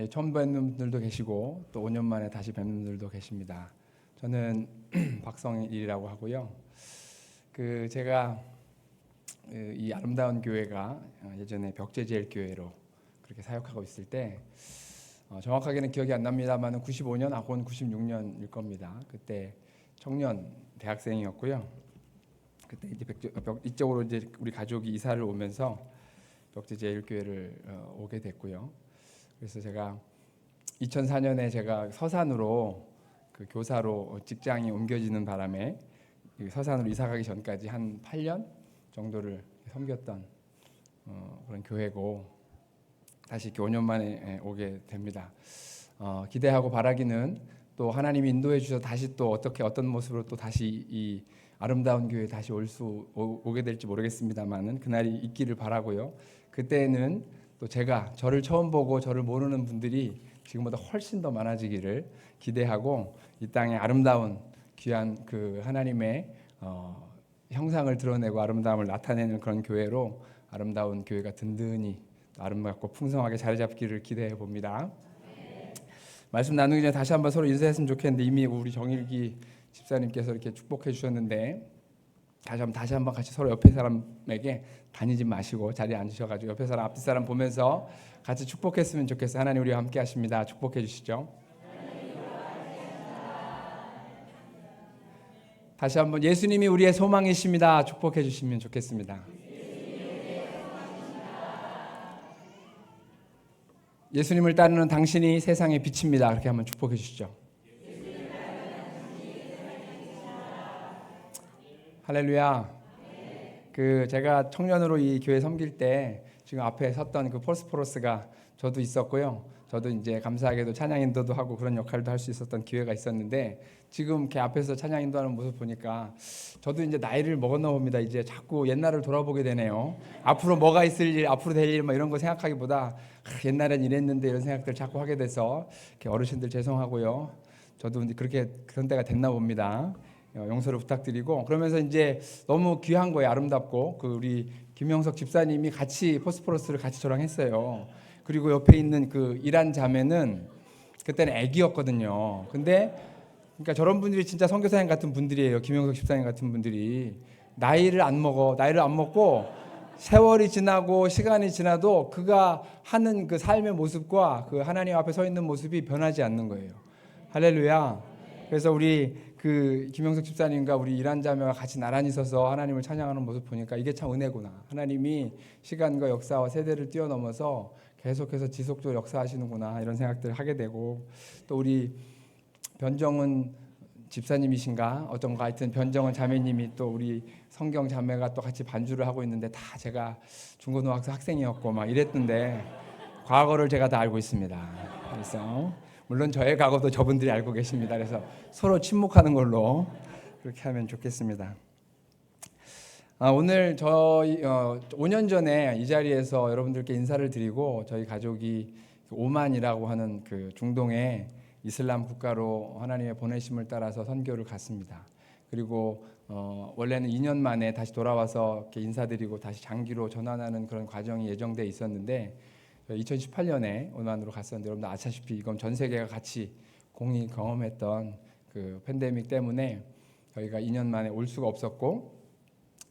처음 뵙는 분들도 계시고 또 5년 만에 다시 뵙는 분들도 계십니다. 저는 박성일이라고 하고요. 제가 이 아름다운 교회가 예전에 벽제제일교회로 그렇게 사역하고 있을 때 정확하게는 기억이 안 납니다만 95년 혹은 96년일 겁니다. 그때 청년 대학생이었고요. 그때 이제 이쪽으로 이제 우리 가족이 이사를 오면서 벽제제일교회를 오게 됐고요. 그래서 제가 2004년에 제가 서산으로 그 교사로 직장이 옮겨지는 바람에 서산으로 이사 가기 전까지 한 8년 정도를 섬겼던 그런 교회고 다시 이렇게 5년 만에 오게 됩니다. 기대하고 바라기는 또 하나님이 인도해 주셔서 다시 또 어떤 모습으로 또 다시 이 아름다운 교회에 다시 오게 될지 모르겠습니다만은 그날이 있기를 바라고요. 그때는 또 저를 처음 보고 저를 모르는 분들이 지금보다 훨씬 더 많아지기를 기대하고 이 땅에 아름다운 귀한 그 하나님의 형상을 드러내고 아름다움을 나타내는 그런 교회로 아름다운 교회가 든든히 아름답고 풍성하게 자리 잡기를 기대해 봅니다. 말씀 나누기 전에 다시 한번 서로 인사했으면 좋겠는데 이미 우리 정일기 집사님께서 이렇게 축복해 주셨는데 다시 한번 같이 서로 옆에 사람에게 다니지 마시고 자리에 앉으셔가지고 옆에 사람 앞에 사람 보면서 같이 축복했으면 좋겠어요. 하나님 우리와 함께 하십니다. 축복해 주시죠. 다시 한번 예수님이 우리의 소망이십니다. 축복해 주시면 좋겠습니다. 예수님을 따르는 당신이 세상의 빛입니다. 그렇게 한번 축복해 주시죠. 할렐루야. 제가 청년으로 이 교회 섬길 때 지금 앞에 섰던 그 포스포러스가 저도 있었고요. 저도 이제 감사하게도 찬양 인도도 하고 그런 역할도 할 수 있었던 기회가 있었는데 지금 이렇게 앞에서 찬양 인도하는 모습 보니까 저도 이제 나이를 먹었나 봅니다. 이제 자꾸 옛날을 돌아보게 되네요. 앞으로 뭐가 있을 일, 앞으로 될 일 뭐 이런 거 생각하기보다 옛날엔 이랬는데 이런 생각들 자꾸 하게 돼서 이렇게 어르신들 죄송하고요. 저도 그렇게 그런 때가 됐나 봅니다. 용서를 부탁드리고 그러면서 이제 너무 귀한 거예요. 아름답고 우리 김영석 집사님이 같이 포스포러스를 같이 저랑 했어요. 그리고 옆에 있는 그 이란 자매는 그때는 애기였거든요. 근데 그러니까 저런 분들이 진짜 선교사님 같은 분들이에요. 김영석 집사님 같은 분들이 나이를 안 먹고 세월이 지나고 시간이 지나도 그가 하는 그 삶의 모습과 그 하나님 앞에 서 있는 모습이 변하지 않는 거예요. 할렐루야. 그래서 우리 김영석 집사님과 우리 이란 자매와 같이 나란히 서서 하나님을 찬양하는 모습 보니까 이게 참 은혜구나. 하나님이 시간과 역사와 세대를 뛰어넘어서 계속해서 지속적으로 역사하시는구나 이런 생각들을 하게 되고 또 우리 변정은 집사님이신가 어쩐가 하여튼 변정은 자매님이 또 우리 성경 자매가 또 같이 반주를 하고 있는데 다 제가 중고등학교 학생이었고 막 이랬던데 과거를 제가 다 알고 있습니다. 그래서 물론 저의 과거도 저분들이 알고 계십니다. 그래서 서로 침묵하는 걸로 그렇게 하면 좋겠습니다. 오늘 저희 5년 전에 이 자리에서 여러분들께 인사를 드리고 저희 가족이 오만이라고 하는 그 중동의 이슬람 국가로 하나님의 보내심을 따라서 선교를 갔습니다. 그리고 원래는 2년 만에 다시 돌아와서 이렇게 인사드리고 다시 장기로 전환하는 그런 과정이 예정돼 있었는데 2018년에 오만으로 갔었는데 여러분들 아시다시피 이건 전 세계가 같이 공히 경험했던 그 팬데믹 때문에 저희가 2년 만에 올 수가 없었고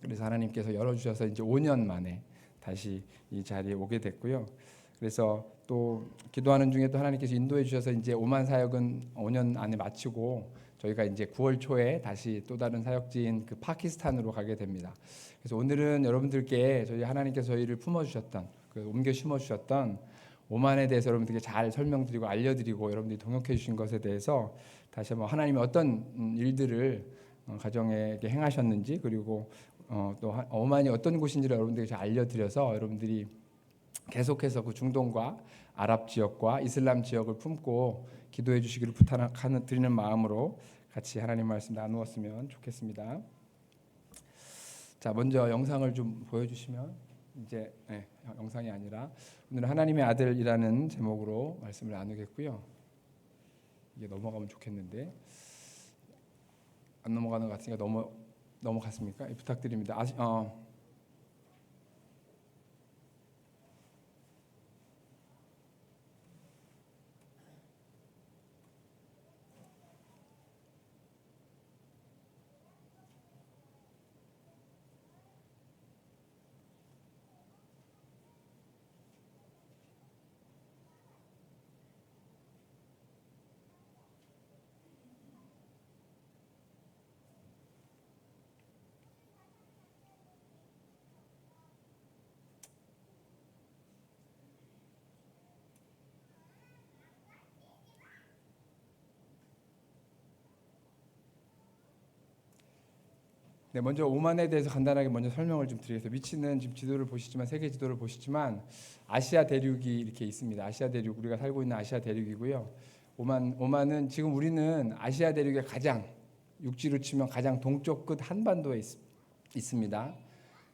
그래서 하나님께서 열어주셔서 이제 5년 만에 다시 이 자리에 오게 됐고요. 그래서 또 기도하는 중에 또 하나님께서 인도해 주셔서 이제 오만 사역은 5년 안에 마치고 저희가 이제 9월 초에 다시 또 다른 사역지인 그 파키스탄으로 가게 됩니다. 그래서 오늘은 여러분들께 저희 하나님께서 저희를 품어주셨던 옮겨 심어주셨던 오만에 대해서 여러분들께 잘 설명드리고 알려드리고 여러분들이 동역해 주신 것에 대해서 다시 한번 하나님이 어떤 일들을 가정에게 행하셨는지 그리고 또 오만이 어떤 곳인지를 여러분들에게 잘 알려드려서 여러분들이 계속해서 그 중동과 아랍 지역과 이슬람 지역을 품고 기도해 주시기를 드리는 마음으로 같이 하나님 말씀 나누었으면 좋겠습니다. 자, 먼저 영상을 좀 보여주시면 이제 영상이 아니라 오늘 하나님의 아들이라는 제목으로 말씀을 나누겠고요. 이게 넘어가면 좋겠는데 안 넘어가는 것 같으니까 넘어갔습니까? 부탁드립니다. 네, 먼저 오만에 대해서 간단하게 먼저 설명을 좀 드리겠습니다. 위치는 지금 지도를 보시지만 세계 지도를 보시지만 아시아 대륙이 이렇게 있습니다. 아시아 대륙, 우리가 살고 있는 아시아 대륙이고요. 오만은 지금 우리는 아시아 대륙의 가장, 육지로 치면 가장 동쪽 끝 한반도에 있습니다.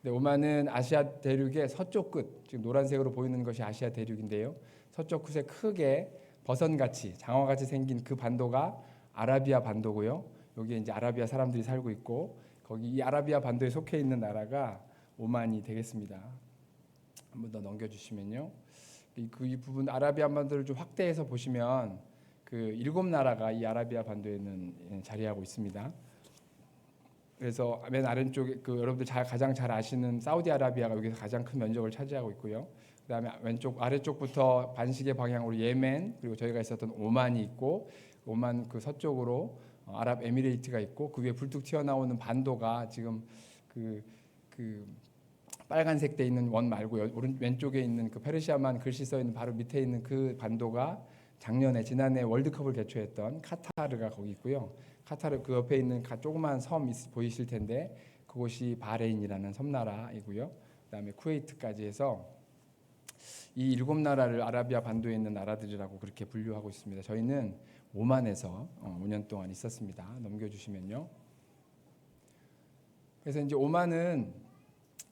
네, 오만은 아시아 대륙의 서쪽 끝, 지금 노란색으로 보이는 것이 아시아 대륙인데요. 서쪽 끝에 크게 버선같이, 장어같이 생긴 그 반도가 아라비아 반도고요. 여기에 이제 아라비아 사람들이 살고 있고, 거기 이 아라비아 반도에 속해 있는 나라가 오만이 되겠습니다. 한번 더 넘겨주시면요. 이 부분 아라비아 반도를 좀 확대해서 보시면 그 7나라가 이 아라비아 반도에는 자리하고 있습니다. 그래서 맨 아래쪽에 그 여러분들 가장 잘 아시는 사우디아라비아가 여기서 가장 큰 면적을 차지하고 있고요. 그다음에 왼쪽 아래쪽부터 반시계 방향으로 예멘, 그리고 저희가 있었던 오만이 있고, 오만 그 서쪽으로 아랍에미레이트가 있고, 그 위에 불뚝 튀어나오는 반도가 지금 그 빨간색 돼 있는 원 말고 왼쪽에 있는 그 페르시아만 글씨 써 있는 바로 밑에 있는 그 반도가 지난해 월드컵을 개최했던 카타르가 거기 있고요. 카타르 그 옆에 있는 조그만 섬 보이실 텐데 그곳이 바레인이라는 섬나라이고요. 그다음에 쿠웨이트까지 해서 이 7나라를 아라비아 반도에 있는 나라들이라고 그렇게 분류하고 있습니다. 저희는 오만에서 5년 동안 있었습니다. 넘겨주시면요. 그래서 이제 오만은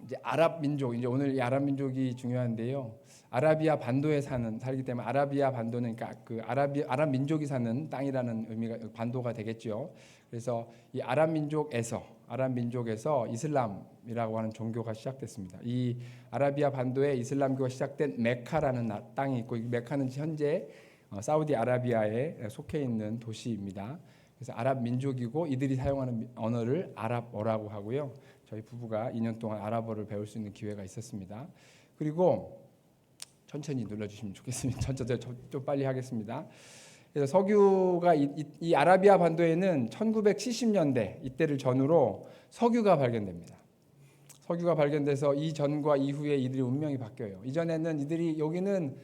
이제 아랍 민족, 이제 오늘 이 아랍 민족이 중요한데요. 아라비아 반도에 살기 때문에 아라비아 반도는 그러니까 그 아랍 민족이 사는 땅이라는 의미가 반도가 되겠죠. 그래서 이 아랍 민족에서 이슬람이라고 하는 종교가 시작됐습니다. 이 아라비아 반도에 이슬람교가 시작된 메카라는 땅이 있고, 이 메카는 현재 사우디아라비아에 속해 있는 도시입니다. 그래서 아랍 민족이고 이들이 사용하는 언어를 아랍어라고 하고요. 저희 부부가 2년 동안 아랍어를 배울 수 있는 기회가 있었습니다. 그리고 천천히 눌러주시면 좋겠습니다. 천천히 좀 빨리 하겠습니다. 그래서 석유가 이 아라비아 반도에는 1970년대 이때를 전후로 석유가 발견됩니다. 석유가 발견돼서 이 전과 이후에 이들의 운명이 바뀌어요. 이전에는 이들이 여기는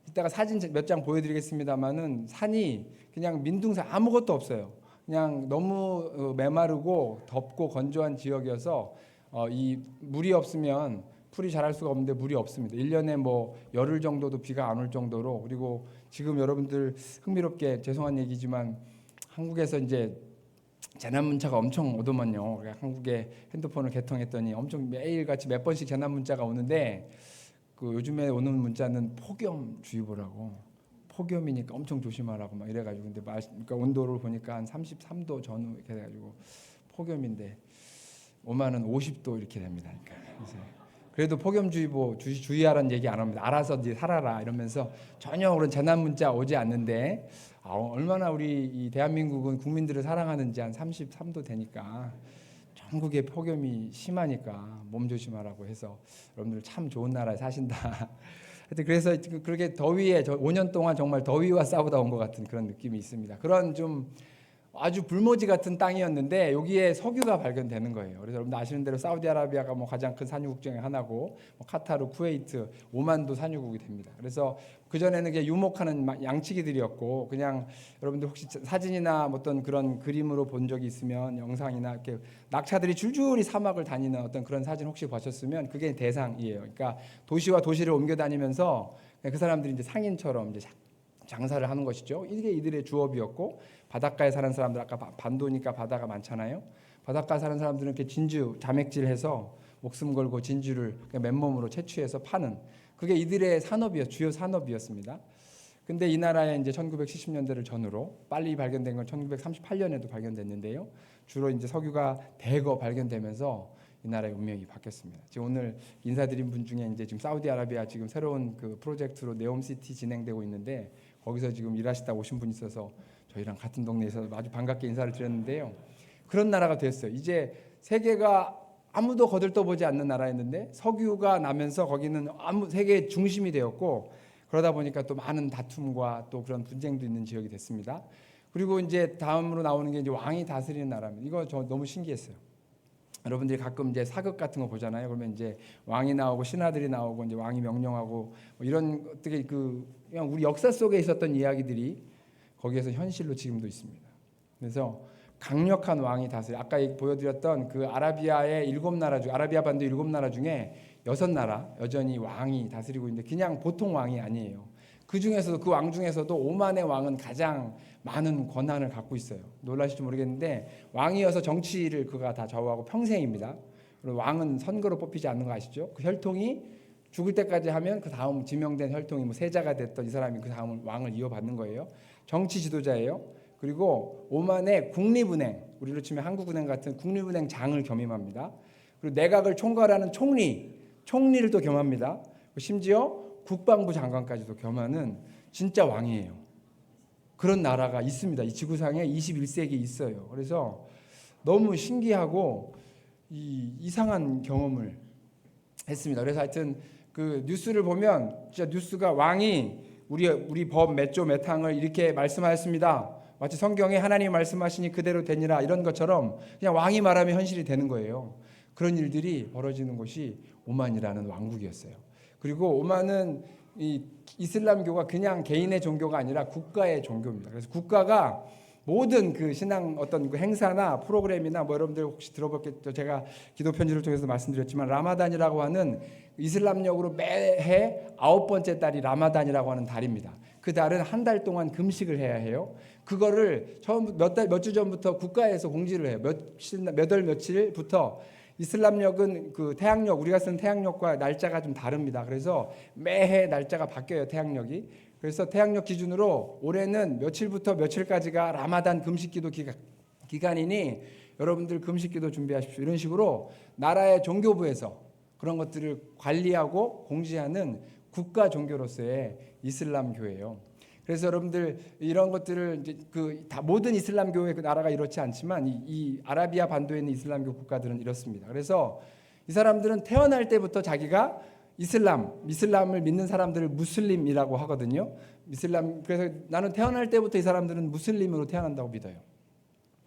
이따가 사진 몇 장 보여드리겠습니다만은 산이 그냥 민둥산 아무것도 없어요. 그냥 너무 메마르고 덥고 건조한 지역이어서 이 물이 없으면 풀이 자랄 수가 없는데 물이 없습니다. 1년에 뭐 열흘 정도도 비가 안 올 정도로. 그리고 지금 여러분들 흥미롭게 죄송한 얘기지만 한국에서 이제 재난 문자가 엄청 오더만요. 한국에 핸드폰을 개통했더니 엄청 매일같이 몇 번씩 재난 문자가 오는데 그 요즘에 오는 문자는 폭염주의보라고, 폭염이니까 엄청 조심하라고 막 이래가지고, 근데 그러니까 온도를 보니까 한 33도 전후 이렇게 돼가지고 폭염인데 오만은 50도 이렇게 됩니다. 그러니까 그래도 폭염주의보 주의하라는 얘기 안 합니다. 알아서 이제 살아라 이러면서 전혀 그런 재난 문자 오지 않는데 얼마나 우리 이 대한민국은 국민들을 사랑하는지, 한 33도 되니까 전국에 폭염이 심하니까 몸 조심하라고 해서 여러분들 참 좋은 나라에 사신다. 하여튼 그래서 그렇게 더위에 5년 동안 정말 더위와 싸우다 온 것 같은 그런 느낌이 있습니다. 그런 좀 아주 불모지 같은 땅이었는데 여기에 석유가 발견되는 거예요. 그래서 여러분들 아시는 대로 사우디아라비아가 뭐 가장 큰 산유국 중에 하나고, 뭐 카타르, 쿠웨이트, 오만도 산유국이 됩니다. 그래서 그 전에는 그냥 유목하는 양치기들이었고, 그냥 여러분들 혹시 사진이나 어떤 그런 그림으로 본 적이 있으면, 영상이나 이렇게 낙차들이 줄줄이 사막을 다니는 어떤 그런 사진 혹시 보셨으면 그게 대상이에요. 그러니까 도시와 도시를 옮겨 다니면서 그 사람들이 이제 상인처럼 이제 장사를 하는 것이죠. 이게 이들의 주업이었고, 바닷가에 사는 사람들, 아까 반도니까 바다가 많잖아요. 바닷가 사는 사람들은 이렇게 진주 자맥질해서 목숨 걸고 진주를 맨몸으로 채취해서 파는, 그게 이들의 주요 산업이었습니다. 근데 이 나라에 이제 1970년대를 전후로, 빨리 발견된 건 1938년에도 발견됐는데요. 주로 이제 석유가 대거 발견되면서 이 나라의 운명이 바뀌었습니다. 지금 오늘 인사드린 분 중에 이제 지금 사우디아라비아 지금 새로운 그 프로젝트로 네옴시티 진행되고 있는데, 거기서 지금 일하시다 오신 분이 있어서 저희랑 같은 동네에서 아주 반갑게 인사를 드렸는데요. 그런 나라가 됐어요. 이제 세계가 아무도 거들떠보지 않는 나라였는데 석유가 나면서 거기는 세계의 중심이 되었고, 그러다 보니까 또 많은 다툼과 또 그런 분쟁도 있는 지역이 됐습니다. 그리고 이제 다음으로 나오는 게 이제 왕이 다스리는 나라입니다. 이거 저 너무 신기했어요. 여러분들이 가끔 이제 사극 같은 거 보잖아요. 그러면 이제 왕이 나오고 신하들이 나오고 이제 왕이 명령하고 뭐 이런 어떻게 그냥 우리 역사 속에 있었던 이야기들이 거기에서 현실로 지금도 있습니다. 그래서 강력한 왕이 다스려. 아까 보여드렸던 그 아라비아의 7나라 중 아라비아 반도 7나라 중에 6나라 여전히 왕이 다스리고 있는데 그냥 보통 왕이 아니에요. 그 중에서도 그 왕 중에서도 오만의 왕은 가장 많은 권한을 갖고 있어요. 놀라실지 모르겠는데 왕이어서 정치를 그가 다 좌우하고 평생입니다. 그리고 왕은 선거로 뽑히지 않는 거 아시죠? 그 혈통이 죽을 때까지 하면 그 다음 지명된 혈통이 뭐 세자가 됐던 이 사람이 그 다음 왕을 이어받는 거예요. 정치 지도자예요. 그리고 오만의 국립은행, 우리로 치면 한국은행 같은 국립은행 장을 겸임합니다. 그리고 내각을 총괄하는 총리를 또 겸합니다. 심지어 국방부 장관까지도 겸하는 진짜 왕이에요. 그런 나라가 있습니다. 이 지구상에 21세기에 있어요. 그래서 너무 신기하고 이상한 경험을 했습니다. 그래서 하여튼 그 뉴스를 보면 진짜 뉴스가 왕이 우리 법 몇 조 몇 항을 이렇게 말씀하였습니다. 마치 성경에 하나님이 말씀하시니 그대로 되니라 이런 것처럼 그냥 왕이 말하면 현실이 되는 거예요. 그런 일들이 벌어지는 곳이 오만이라는 왕국이었어요. 그리고 오만은 이 이슬람교가 그냥 개인의 종교가 아니라 국가의 종교입니다. 그래서 국가가 모든 그 신앙 어떤 그 행사나 프로그램이나 뭐 여러분들 혹시 들어봤겠죠. 제가 기도 편지를 통해서 말씀드렸지만 라마단이라고 하는 이슬람력으로 매해 9번째 달이 라마단이라고 하는 달입니다. 그 달은 한 달 동안 금식을 해야 해요. 그거를 처음 몇 주 전부터 국가에서 공지를 해요. 몇 월 며칠부터 이슬람력은 그 태양력 우리가 쓰는 태양력과 날짜가 좀 다릅니다. 그래서 매해 날짜가 바뀌어요. 태양력이. 그래서 태양력 기준으로 올해는 며칠부터 며칠까지가 라마단 금식기도 기간이니 여러분들 금식기도 준비하십시오. 이런 식으로 나라의 종교부에서 그런 것들을 관리하고 공지하는 국가 종교로서의 이슬람교예요. 그래서 여러분들 이런 것들을 이제 다 모든 이슬람교의 그 나라가 이렇지 않지만 이 아라비아 반도에 있는 이슬람교 국가들은 이렇습니다. 그래서 이 사람들은 태어날 때부터 자기가 이슬람을 믿는 사람들을 무슬림이라고 하거든요. 그래서 나는 태어날 때부터 이 사람들은 무슬림으로 태어난다고 믿어요.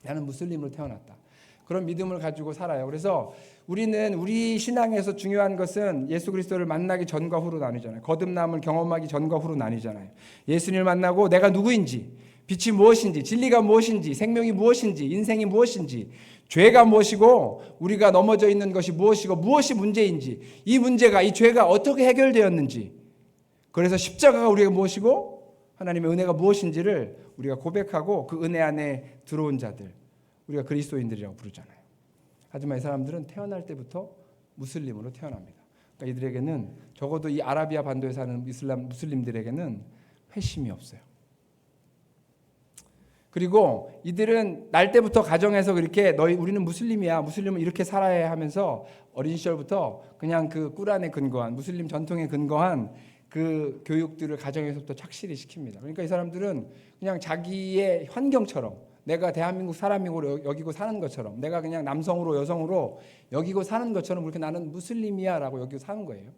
나는 무슬림으로 태어났다. 그런 믿음을 가지고 살아요. 그래서 우리는 우리 신앙에서 중요한 것은 예수 그리스도를 만나기 전과 후로 나뉘잖아요. 거듭남을 경험하기 전과 후로 나뉘잖아요. 예수님을 만나고 내가 누구인지, 빛이 무엇인지, 진리가 무엇인지, 생명이 무엇인지, 인생이 무엇인지, 죄가 무엇이고 우리가 넘어져 있는 것이 무엇이고 무엇이 문제인지, 이 죄가 어떻게 해결되었는지, 그래서 십자가가 우리가 무엇이고 하나님의 은혜가 무엇인지를 우리가 고백하고 그 은혜 안에 들어온 자들, 우리가 그리스도인들이라고 부르잖아요. 하지만 이 사람들은 태어날 때부터 무슬림으로 태어납니다. 그러니까 이들에게는 적어도 이 아라비아 반도에 사는 무슬림들에게는 회심이 없어요. 그리고 이들은 날 때부터 가정에서 그렇게 우리는 무슬림이야, 무슬림은 이렇게 살아야 하면서 어린 시절부터 그냥 그 꾸란에 근거한 무슬림 전통에 근거한 그 교육들을 가정에서부터 착실히 시킵니다. 그러니까 이 사람들은 그냥 자기의 환경처럼 내가 대한민국 사람이고 여기고 사는 것처럼, 내가 그냥 남성으로 여성으로 여기고 사는 것처럼 그렇게 나는 무슬림이야라고 여기고 사는 거예요.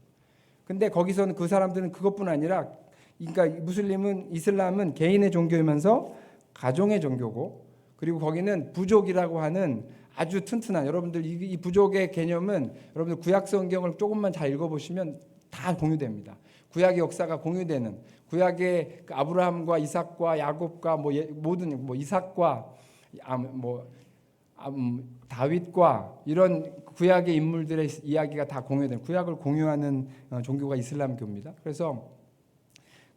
근데 거기서는 그 사람들은 그것뿐 아니라, 그러니까 이슬람은 개인의 종교이면서 가정의 종교고, 그리고 거기는 부족이라고 하는 아주 튼튼한, 여러분들 이 부족의 개념은 여러분들 구약 성경을 조금만 잘 읽어보시면 다 공유됩니다. 구약의 역사가 공유되는, 구약의 그 아브라함과 이삭과 야곱과 모든 이삭과 다윗과 이런 구약의 인물들의 이야기가 다 공유된, 구약을 공유하는 종교가 이슬람교입니다. 그래서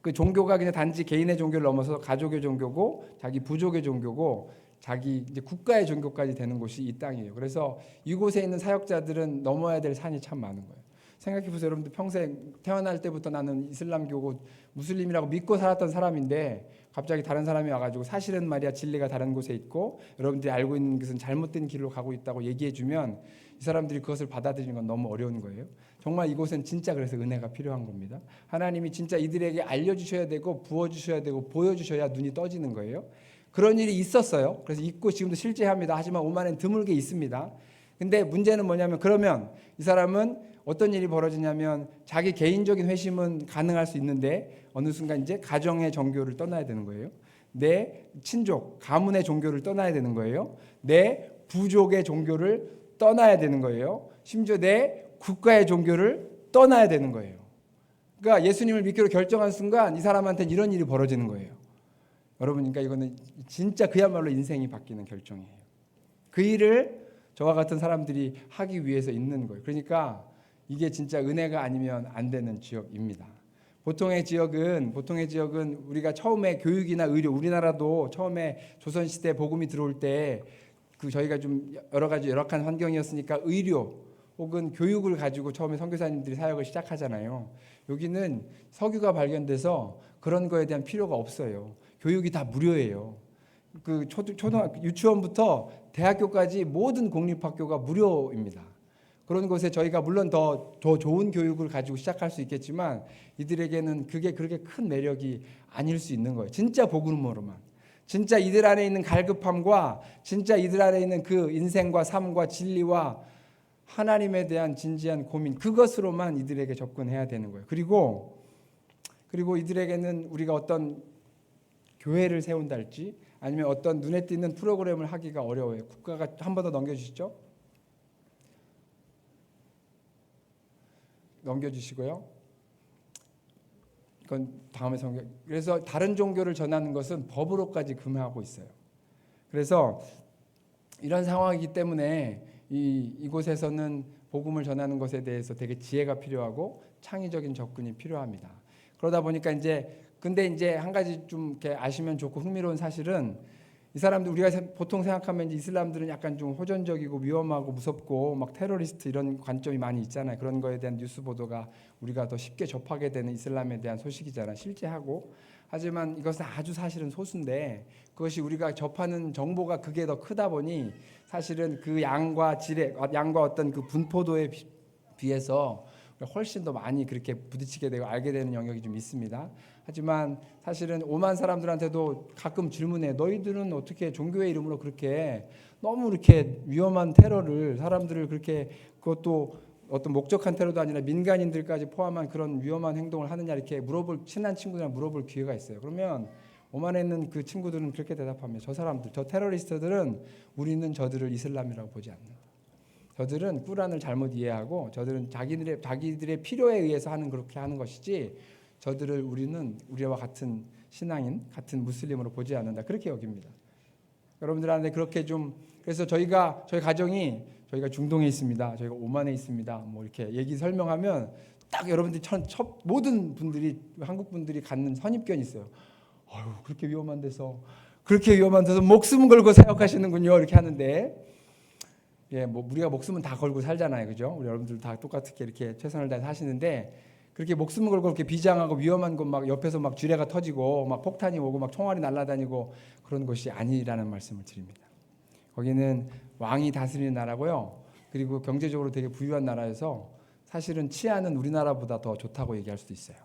그 종교가 그냥 단지 개인의 종교를 넘어서 가족의 종교고, 자기 부족의 종교고, 자기 이제 국가의 종교까지 되는 곳이 이 땅이에요. 그래서 이곳에 있는 사역자들은 넘어야 될 산이 참 많은 거예요. 생각해 보세요. 여러분들 평생 태어날 때부터 나는 이슬람교고 무슬림이라고 믿고 살았던 사람인데 갑자기 다른 사람이 와가지고 사실은 말이야 진리가 다른 곳에 있고 여러분들이 알고 있는 것은 잘못된 길로 가고 있다고 얘기해주면 이 사람들이 그것을 받아들이는 건 너무 어려운 거예요. 정말 이곳은 진짜 그래서 은혜가 필요한 겁니다. 하나님이 진짜 이들에게 알려주셔야 되고 부어주셔야 되고 보여주셔야 눈이 떠지는 거예요. 그런 일이 있었어요. 그래서 있고 지금도 실제합니다. 하지만 오만엔 드물게 있습니다. 근데 문제는 뭐냐면, 그러면 이 사람은 어떤 일이 벌어지냐면 자기 개인적인 회심은 가능할 수 있는데 어느 순간 이제 가정의 종교를 떠나야 되는 거예요. 내 친족, 가문의 종교를 떠나야 되는 거예요. 내 부족의 종교를 떠나야 되는 거예요. 심지어 내 국가의 종교를 떠나야 되는 거예요. 그러니까 예수님을 믿기로 결정한 순간 이 사람한테는 이런 일이 벌어지는 거예요. 여러분, 그러니까 이거는 진짜 그야말로 인생이 바뀌는 결정이에요. 그 일을 저와 같은 사람들이 하기 위해서 있는 거예요. 그러니까 이게 진짜 은혜가 아니면 안 되는 지역입니다. 보통의 지역은 우리가 처음에 교육이나 의료, 우리나라도 처음에 조선시대 복음이 들어올 때 그 저희가 좀 여러 가지 열악한 환경이었으니까 의료 혹은 교육을 가지고 처음에 선교사님들이 사역을 시작하잖아요. 여기는 석유가 발견돼서 그런 거에 대한 필요가 없어요. 교육이 다 무료예요. 그 초등학교 유치원부터 대학교까지 모든 공립학교가 무료입니다. 그런 곳에 저희가 물론 더 좋은 교육을 가지고 시작할 수 있겠지만 이들에게는 그게 그렇게 큰 매력이 아닐 수 있는 거예요. 진짜 복음으로만. 진짜 이들 안에 있는 갈급함과 진짜 이들 안에 있는 그 인생과 삶과 진리와 하나님에 대한 진지한 고민, 그것으로만 이들에게 접근해야 되는 거예요. 그리고 이들에게는 우리가 어떤 교회를 세운다 할지 아니면 어떤 눈에 띄는 프로그램을 하기가 어려워요. 국가가 한 번 더 넘겨주시죠. 넘겨주시고요. 이건 다음에 성경. 그래서 다른 종교를 전하는 것은 법으로까지 금하고 있어요. 그래서 이런 상황이기 때문에 이곳에서는 복음을 전하는 것에 대해서 되게 지혜가 필요하고 창의적인 접근이 필요합니다. 그러다 보니까 근데 이제 한 가지 좀 이렇게 아시면 좋고 흥미로운 사실은 이 사람들 우리가 보통 생각하면 이슬람들은 약간 좀 호전적이고 위험하고 무섭고 막 테러리스트 이런 관점이 많이 있잖아요. 그런 거에 대한 뉴스 보도가 우리가 더 쉽게 접하게 되는 이슬람에 대한 소식이잖아요. 실제하고. 하지만 이것은 아주 사실은 소수인데 그것이 우리가 접하는 정보가 그게 더 크다 보니 사실은 그 양과 어떤 그 분포도에 비해서 훨씬 더 많이 그렇게 부딪히게 되고 알게 되는 영역이 좀 있습니다. 하지만 사실은 오만 사람들한테도 가끔 질문해. 너희들은 어떻게 종교의 이름으로 그렇게 너무 이렇게 위험한 테러를 사람들을 그렇게 그것도 어떤 목적한 테러도 아니라 민간인들까지 포함한 그런 위험한 행동을 하느냐 이렇게 친한 친구들이랑 물어볼 기회가 있어요. 그러면 오만에 있는 그 친구들은 그렇게 대답합니다. 저 테러리스트들은 우리는 저들을 이슬람이라고 보지 않는다. 저들은 꾸란을 잘못 이해하고 저들은 자기들의 필요에 의해서 그렇게 하는 것이지 저들을 우리는 우리와 같은 신앙인, 같은 무슬림으로 보지 않는다. 그렇게 여깁니다. 여러분들한테 그렇게 그래서 저희 가정이 저희가 중동에 있습니다. 저희가 오만에 있습니다. 뭐 이렇게 얘기 설명하면 딱 여러분들이 모든 분들이 한국 분들이 갖는 선입견이 있어요. 그렇게 위험한 데서 목숨 걸고 사역하시는군요. 이렇게 하는데 뭐 우리가 목숨은 다 걸고 살잖아요, 그죠? 우리 여러분들 다 똑같게 이렇게 최선을 다해 사시는데 그렇게 목숨을 걸고 그렇게 비장하고 위험한 곳 막 옆에서 막 지뢰가 터지고 막 폭탄이 오고 막 총알이 날아다니고 그런 곳이 아니라는 말씀을 드립니다. 거기는 왕이 다스리는 나라고요. 그리고 경제적으로 되게 부유한 나라여서 사실은 치안은 우리나라보다 더 좋다고 얘기할 수도 있어요.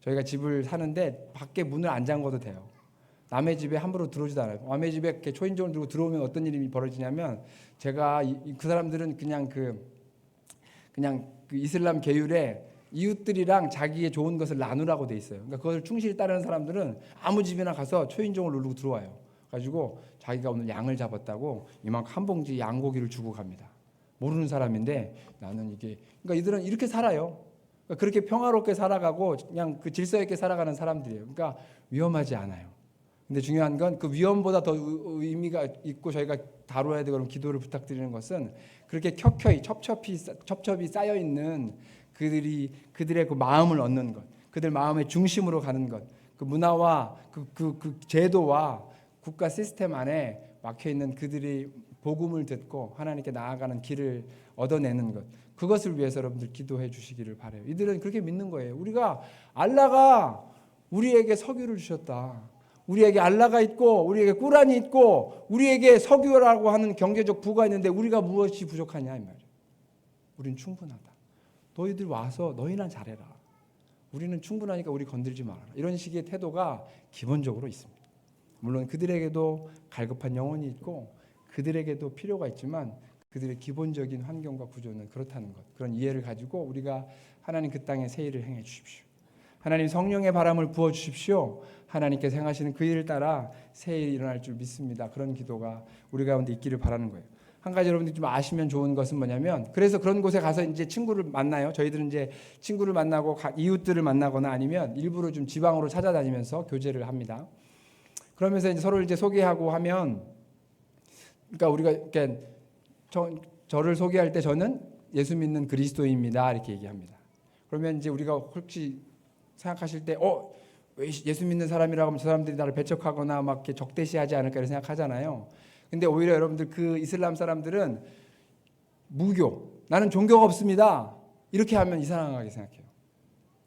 저희가 집을 사는데 밖에 문을 안 잠궈도 돼요. 남의 집에 함부로 들어오지도 않아요. 남의 집에 이렇게 초인종을 들고 들어오면 어떤 일이 벌어지냐면 제가 그 사람들은 그냥 그 이슬람 계율에 이웃들이랑 자기의 좋은 것을 나누라고 돼 있어요. 그러니까 그것을 충실히 따르는 사람들은 아무 집이나 가서 초인종을 누르고 들어와요. 가지고 자기가 오늘 양을 잡았다고 이만큼 한 봉지 양고기를 주고 갑니다. 모르는 사람인데 나는 그러니까 이들은 이렇게 살아요. 그러니까 그렇게 평화롭게 살아가고 그냥 그 질서 있게 살아가는 사람들이에요. 그러니까 위험하지 않아요. 근데 중요한 건 그 위험보다 더 의미가 있고 저희가 다뤄야 되고 그런 기도를 부탁드리는 것은 그렇게 첩첩이 쌓여 있는 그들의 그 마음을 얻는 것, 그들 마음의 중심으로 가는 것, 그 문화와 그 제도와 국가 시스템 안에 막혀 있는 그들이 복음을 듣고 하나님께 나아가는 길을 얻어내는 것, 그것을 위해서 여러분들 기도해 주시기를 바라요. 이들은 그렇게 믿는 거예요. 우리가 알라가 우리에게 석유를 주셨다. 우리에게 알라가 있고 우리에게 꾸란이 있고 우리에게 석유라고 하는 경제적 부가 있는데 우리가 무엇이 부족하냐 이 말이에요. 우린 충분하다. 너희들 와서 너희나 잘해라. 우리는 충분하니까 우리 건들지 말아라. 이런 식의 태도가 기본적으로 있습니다. 물론 그들에게도 갈급한 영혼이 있고 그들에게도 필요가 있지만 그들의 기본적인 환경과 구조는 그렇다는 것. 그런 이해를 가지고 우리가 하나님 그 땅에 새 일을 행해 주십시오. 하나님 성령의 바람을 부어 주십시오. 하나님께서 행하시는 그 일을 따라 새 일이 일어날 줄 믿습니다. 그런 기도가 우리 가운데 있기를 바라는 거예요. 한 가지 여러분들이 좀 아시면 좋은 것은 뭐냐면 그래서 그런 곳에 가서 이제 친구를 만나요. 저희들은 이제 친구를 만나고 이웃들을 만나거나 아니면 일부러 좀 지방으로 찾아다니면서 교제를 합니다. 그러면서 이제 서로를 이제 소개하고 하면 그러니까 우리가 이렇게 저를 소개할 때 저는 예수 믿는 그리스도인입니다 이렇게 얘기합니다. 그러면 이제 우리가 혹시 생각하실 때 왜 예수 믿는 사람이라고 하면 저 사람들이 나를 배척하거나 막 이렇게 적대시하지 않을까 이렇게 생각하잖아요. 근데 오히려 여러분들 그 이슬람 사람들은 무교, 나는 종교가 없습니다 이렇게 하면 이상하게 생각해요.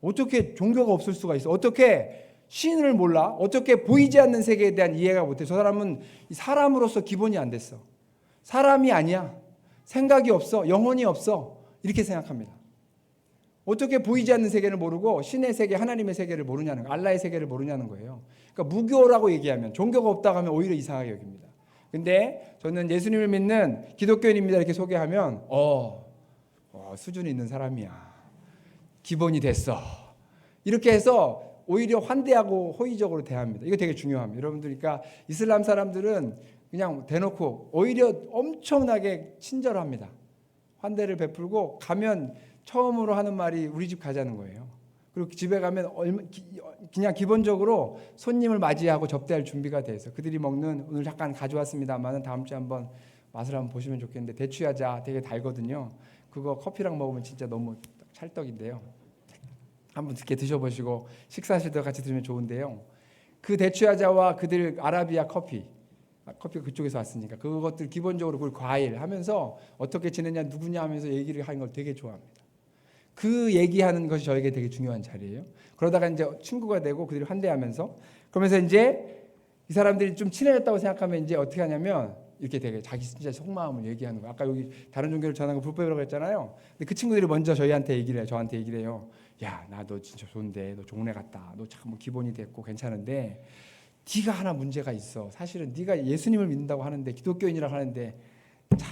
어떻게 종교가 없을 수가 있어? 어떻게 신을 몰라? 어떻게 보이지 않는 세계에 대한 이해가 못해? 저 사람은 사람으로서 기본이 안 됐어. 사람이 아니야. 생각이 없어. 영혼이 없어. 이렇게 생각합니다. 어떻게 보이지 않는 세계를 모르고 신의 세계, 하나님의 세계를 모르냐는 거예요. 알라의 세계를 모르냐는 거예요. 그러니까 무교라고 얘기하면, 종교가 없다고 하면 오히려 이상하게 여깁니다. 근데 저는 예수님을 믿는 기독교인입니다 이렇게 소개하면 수준이 있는 사람이야. 기본이 됐어. 이렇게 해서 오히려 환대하고 호의적으로 대합니다. 이거 되게 중요합니다. 여러분들, 그러니까 이슬람 사람들은 그냥 대놓고 오히려 엄청나게 친절합니다. 환대를 베풀고 가면 처음으로 하는 말이 우리 집 가자는 거예요. 그리고 집에 가면 그냥 기본적으로 손님을 맞이하고 접대할 준비가 돼 있어. 그들이 먹는, 오늘 잠깐 가져왔습니다만은 다음 주에 한번 맛을 한번 보시면 좋겠는데 대추야자 되게 달거든요. 그거 커피랑 먹으면 진짜 너무 찰떡인데요. 한번 이렇게 드셔보시고 식사하실 때 같이 드시면 좋은데요. 그 대추야자와 그들 아라비아 커피가 그쪽에서 왔으니까 그것들 기본적으로 그걸 과일 하면서 어떻게 지내냐 누구냐 하면서 얘기를 하는 걸 되게 좋아합니다. 그 얘기하는 것이 저에게 되게 중요한 자리예요. 그러다가 이제 친구가 되고 그들이 환대하면서 그러면서 이제 이 사람들이 좀 친해졌다고 생각하면 이제 어떻게 하냐면 이렇게 되게 자기 진짜 속마음을 얘기하는 거예요. 아까 여기 다른 종교를 전하는 거 불법이라고 했잖아요. 근데 그 친구들이 먼저 저한테 얘기를 해요. 야, 나 너 진짜 좋은데, 너 종래 같다. 너 참 기본이 됐고 괜찮은데 네가 하나 문제가 있어. 사실은 네가 예수님을 믿는다고 하는데 기독교인이라고 하는데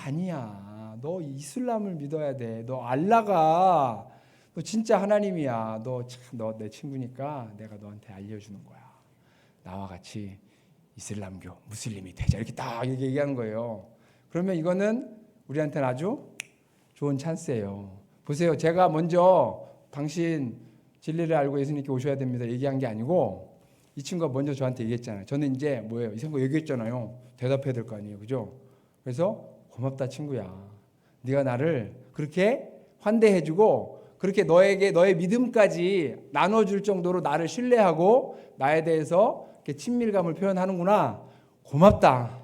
아니야. 너 이슬람을 믿어야 돼. 너 알라가 너 진짜 하나님이야. 너 내 친구니까 내가 너한테 알려주는 거야. 나와 같이 이슬람교 무슬림이 되자 이렇게 딱 얘기하는 거예요. 그러면 이거는 우리한테는 아주 좋은 찬스예요. 보세요. 제가 먼저 당신 진리를 알고 예수님께 오셔야 됩니다 얘기한 게 아니고 이 친구가 먼저 저한테 얘기했잖아요. 저는 이제 뭐예요? 이 친구가 얘기했잖아요. 대답해야 될 거 아니에요. 그죠? 그래서 고맙다 친구야. 네가 나를 그렇게 환대해주고 그렇게 너의 믿음까지 나눠줄 정도로 나를 신뢰하고 나에 대해서 이렇게 친밀감을 표현하는구나. 고맙다.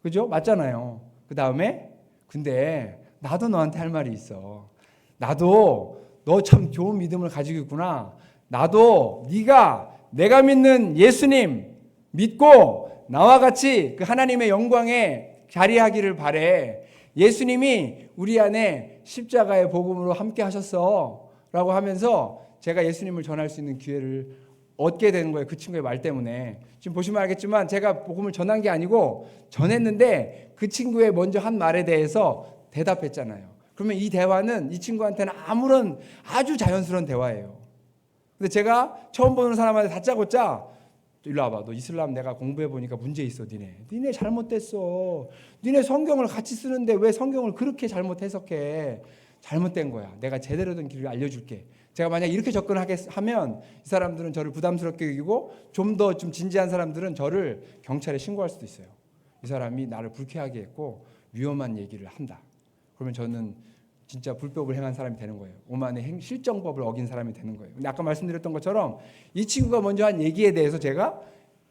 그죠? 맞잖아요. 그 다음에 근데 나도 너한테 할 말이 있어. 나도 너 참 좋은 믿음을 가지고 있구나. 나도 내가 믿는 예수님 믿고 나와 같이 그 하나님의 영광에 자리하기를 바래. 예수님이 우리 안에 십자가의 복음으로 함께 하셨어 라고 하면서 제가 예수님을 전할 수 있는 기회를 얻게 되는 거예요. 그 친구의 말 때문에. 지금 보시면 알겠지만 제가 복음을 전한 게 아니고 전했는데 그 친구의 먼저 한 말에 대해서 대답했잖아요. 그러면 이 대화는 이 친구한테는 아무런 아주 자연스러운 대화예요. 근데 제가 처음 보는 사람한테 다짜고짜 일로 와봐. 너 이슬람 내가 공부해 보니까 문제 있어. 니네 잘못됐어. 니네 성경을 같이 쓰는데 왜 성경을 그렇게 잘못 해석해? 잘못된 거야. 내가 제대로 된 길을 알려줄게. 제가 만약 이렇게 접근하면 이 사람들은 저를 부담스럽게 여기고 좀 더 좀 진지한 사람들은 저를 경찰에 신고할 수도 있어요. 이 사람이 나를 불쾌하게 했고 위험한 얘기를 한다. 그러면 저는 진짜 불법을 행한 사람이 되는 거예요. 오만의 실정법을 어긴 사람이 되는 거예요. 근데 아까 말씀드렸던 것처럼 이 친구가 먼저 한 얘기에 대해서 제가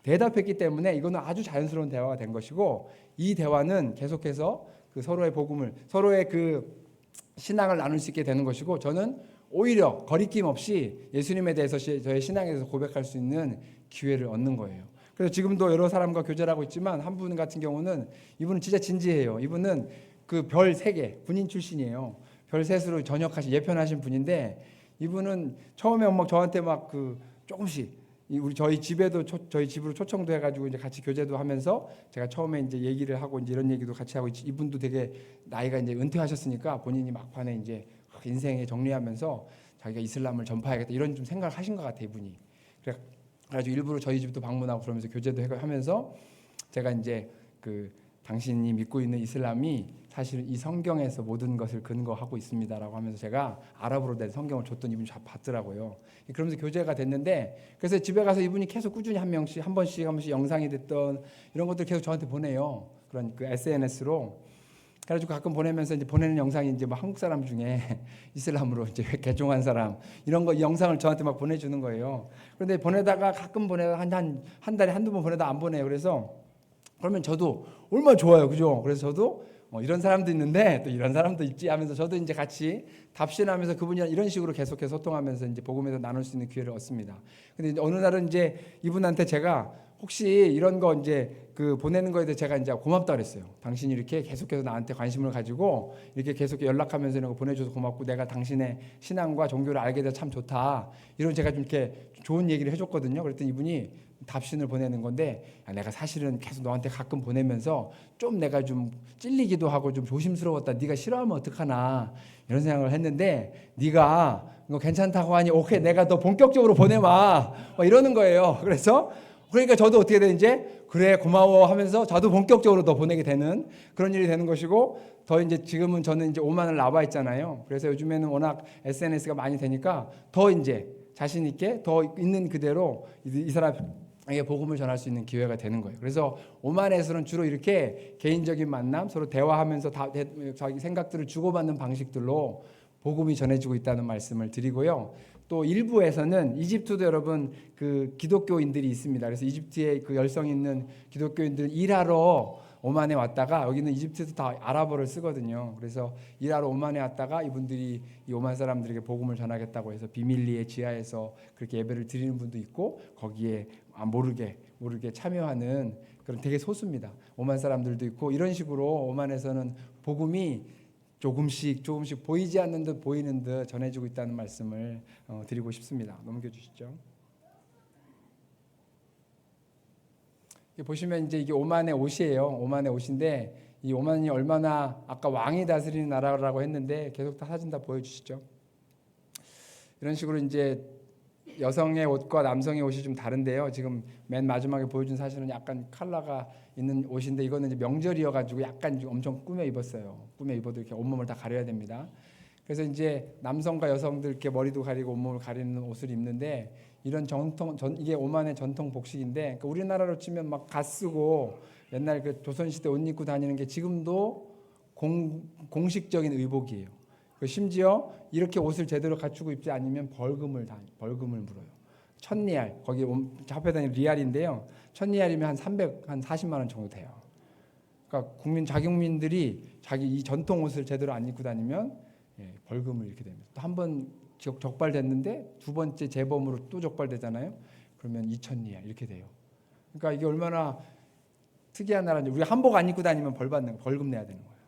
대답했기 때문에 이거는 아주 자연스러운 대화가 된 것이고 이 대화는 계속해서 그 서로의 복음을 서로의 그 신앙을 나눌 수 있게 되는 것이고 저는 오히려 거리낌 없이 예수님에 대해서 저의 신앙에 대해서 고백할 수 있는 기회를 얻는 거예요. 그래서 지금도 여러 사람과 교제를 하고 있지만 한 분 같은 경우는 이분은 진짜 진지해요. 이분은 그 별 3개 군인 출신이에요. 별 셋으로 전역하신 예편하신 분인데 이분은 처음에 막 저한테 막 그 조금씩 저희 집에도 저희 집으로 초청도 해가지고 이제 같이 교제도 하면서 제가 처음에 이제 얘기를 하고 이제 이런 얘기도 같이 하고 이분도 되게 나이가 이제 은퇴하셨으니까 본인이 막판에 이제 인생에 정리하면서 자기가 이슬람을 전파해야겠다 이런 좀 생각을 하신 것 같아요 이분이. 그래가지고 일부러 저희 집도 방문하고 그러면서 교제도 하면서 제가 이제 그 당신이 믿고 있는 이슬람이 사실 이 성경에서 모든 것을 근거하고 있습니다라고 하면서 제가 아랍어로 된 성경을 줬더니 이분이 봤더라고요. 그러면서 교제가 됐는데 그래서 집에 가서 이분이 계속 꾸준히 한 번씩 영상이 됐던 이런 것들 계속 저한테 보내요. 그런 그 SNS로. 그래가지고 가끔 보내면서 이제 보내는 영상이 이제 뭐 한국 사람 중에 이슬람으로 이제 개종한 사람 이런 거 영상을 저한테 막 보내주는 거예요. 그런데 보내다가 가끔 보내다 한 달에 한두 번 보내다 안 보내요. 그래서 그러면 저도 얼마나 좋아요, 그죠? 그래서 저도 이런 사람도 있는데 또 이런 사람도 있지 하면서 저도 이제 같이 답신하면서 그분이랑 이런 식으로 계속해서 소통하면서 이제 복음에서 나눌 수 있는 기회를 얻습니다. 근데 이제 어느 날은 이제 이분한테 제가 혹시 이런 거 이제 그 보내는 거에 대해 제가 이제 고맙다 그랬어요. 당신이 이렇게 계속해서 나한테 관심을 가지고 이렇게 계속 연락하면서 이런 거 보내줘서 고맙고 내가 당신의 신앙과 종교를 알게 돼서 참 좋다. 이런 제가 좀 이렇게 좋은 얘기를 해줬거든요. 그랬더니 이분이 답신을 보내는 건데 내가 사실은 계속 너한테 가끔 보내면서 좀 내가 좀 찔리기도 하고 좀 조심스러웠다. 네가 싫어하면 어떡하나 이런 생각을 했는데 네가 이거 괜찮다고 하니 오케이 내가 더 본격적으로 보내봐 이러는 거예요. 그래서 그러니까 저도 어떻게 되는지 그래 고마워 하면서 저도 본격적으로 더 보내게 되는 그런 일이 되는 것이고 더 이제 지금은 저는 이제 오만을 나와 있잖아요. 그래서 요즘에는 워낙 SNS가 많이 되니까 더 이제 자신 있게 더 있는 그대로 이 사람에게 복음을 전할 수 있는 기회가 되는 거예요. 그래서 오만에서는 주로 이렇게 개인적인 만남 서로 대화하면서 자기 생각들을 주고받는 방식들로 복음이 전해지고 있다는 말씀을 드리고요. 또 일부에서는 이집트도 여러분 그 기독교인들이 있습니다. 그래서 이집트에 그 열성 있는 기독교인들 일하러 오만에 왔다가 여기는 이집트도 다 아랍어를 쓰거든요. 그래서 일하러 오만에 왔다가 이분들이 이 오만 사람들에게 복음을 전하겠다고 해서 비밀리에 지하에서 그렇게 예배를 드리는 분도 있고 거기에 모르게 참여하는 그런 되게 소수입니다. 오만 사람들도 있고 이런 식으로 오만에서는 복음이 조금씩 보이지 않는 듯 보이는 듯 전해지고 있다는 말씀을 드리고 싶습니다. 넘겨주시죠. 보시면 이제 이게 오만의 옷이에요. 오만의 옷인데 이 오만이 얼마나 아까 왕이 다스리는 나라라고 했는데 계속 다 사진 다 보여주시죠. 이런 식으로 이제 여성의 옷과 남성의 옷이 좀 다른데요. 지금 맨 마지막에 보여준 사진은 약간 컬러가 있는 옷인데 이거는 이제 명절이어가지고 약간 엄청 꾸며 입었어요. 꾸며 입어도 이렇게 온몸을 다 가려야 됩니다. 그래서 이제 남성과 여성들 이렇게 머리도 가리고 온몸을 가리는 옷을 입는데 이런 이게 오만의 전통 복식인데 그러니까 우리나라로 치면 막 갓 쓰고 옛날 그 조선시대 옷 입고 다니는 게 지금도 공식적인 의복이에요. 심지어 이렇게 옷을 제대로 갖추고 입지 않으면 벌금을 물어요. 1000리알 거기 합해 다니는 리알인데요. 1000리알이면 한 40만 원 정도 돼요. 그러니까 자국민들이 자기 이 전통 옷을 제대로 안 입고 다니면 벌금을 이렇게 됩니다. 또 한 번 적발됐는데 두 번째 재범으로 또 적발되잖아요. 그러면 2000리알 이렇게 돼요. 그러니까 이게 얼마나 특이한 나라인지 우리가 한복 안 입고 다니면 벌금 내야 되는 거예요.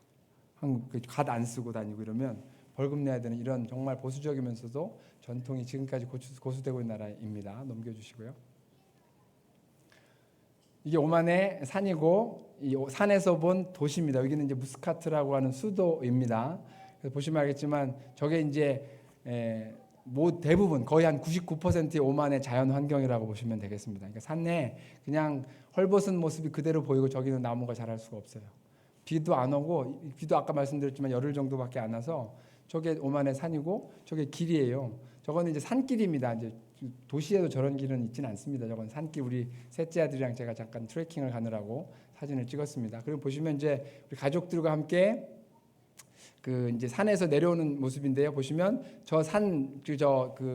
한국 갓 안 쓰고 다니고 이러면 벌금 내야 되는 이런 정말 보수적이면서도 전통이 지금까지 고수되고 있는 나라입니다. 넘겨주시고요. 이게 오만의 산이고 이 산에서 본 도시입니다. 여기는 이제 무스카트라고 하는 수도입니다. 그래서 보시면 알겠지만 저게 이제 대부분 거의 한 99%의 오만의 자연 환경이라고 보시면 되겠습니다. 그러니까 산에 그냥 헐벗은 모습이 그대로 보이고 저기는 나무가 자랄 수가 없어요. 비도 안 오고 비도 아까 말씀드렸지만 열흘 정도밖에 안 와서 저게 오만의 산이고 저게 길이에요. 저거는 이제 산길입니다. 이제 도시에도 저런 길은 있지는 않습니다. 저건 산길 우리 셋째 아들이랑 제가 잠깐 트레킹을 가느라고 사진을 찍었습니다. 그리고 보시면 이제 우리 가족들과 함께 그 이제 산에서 내려오는 모습인데요. 보시면 저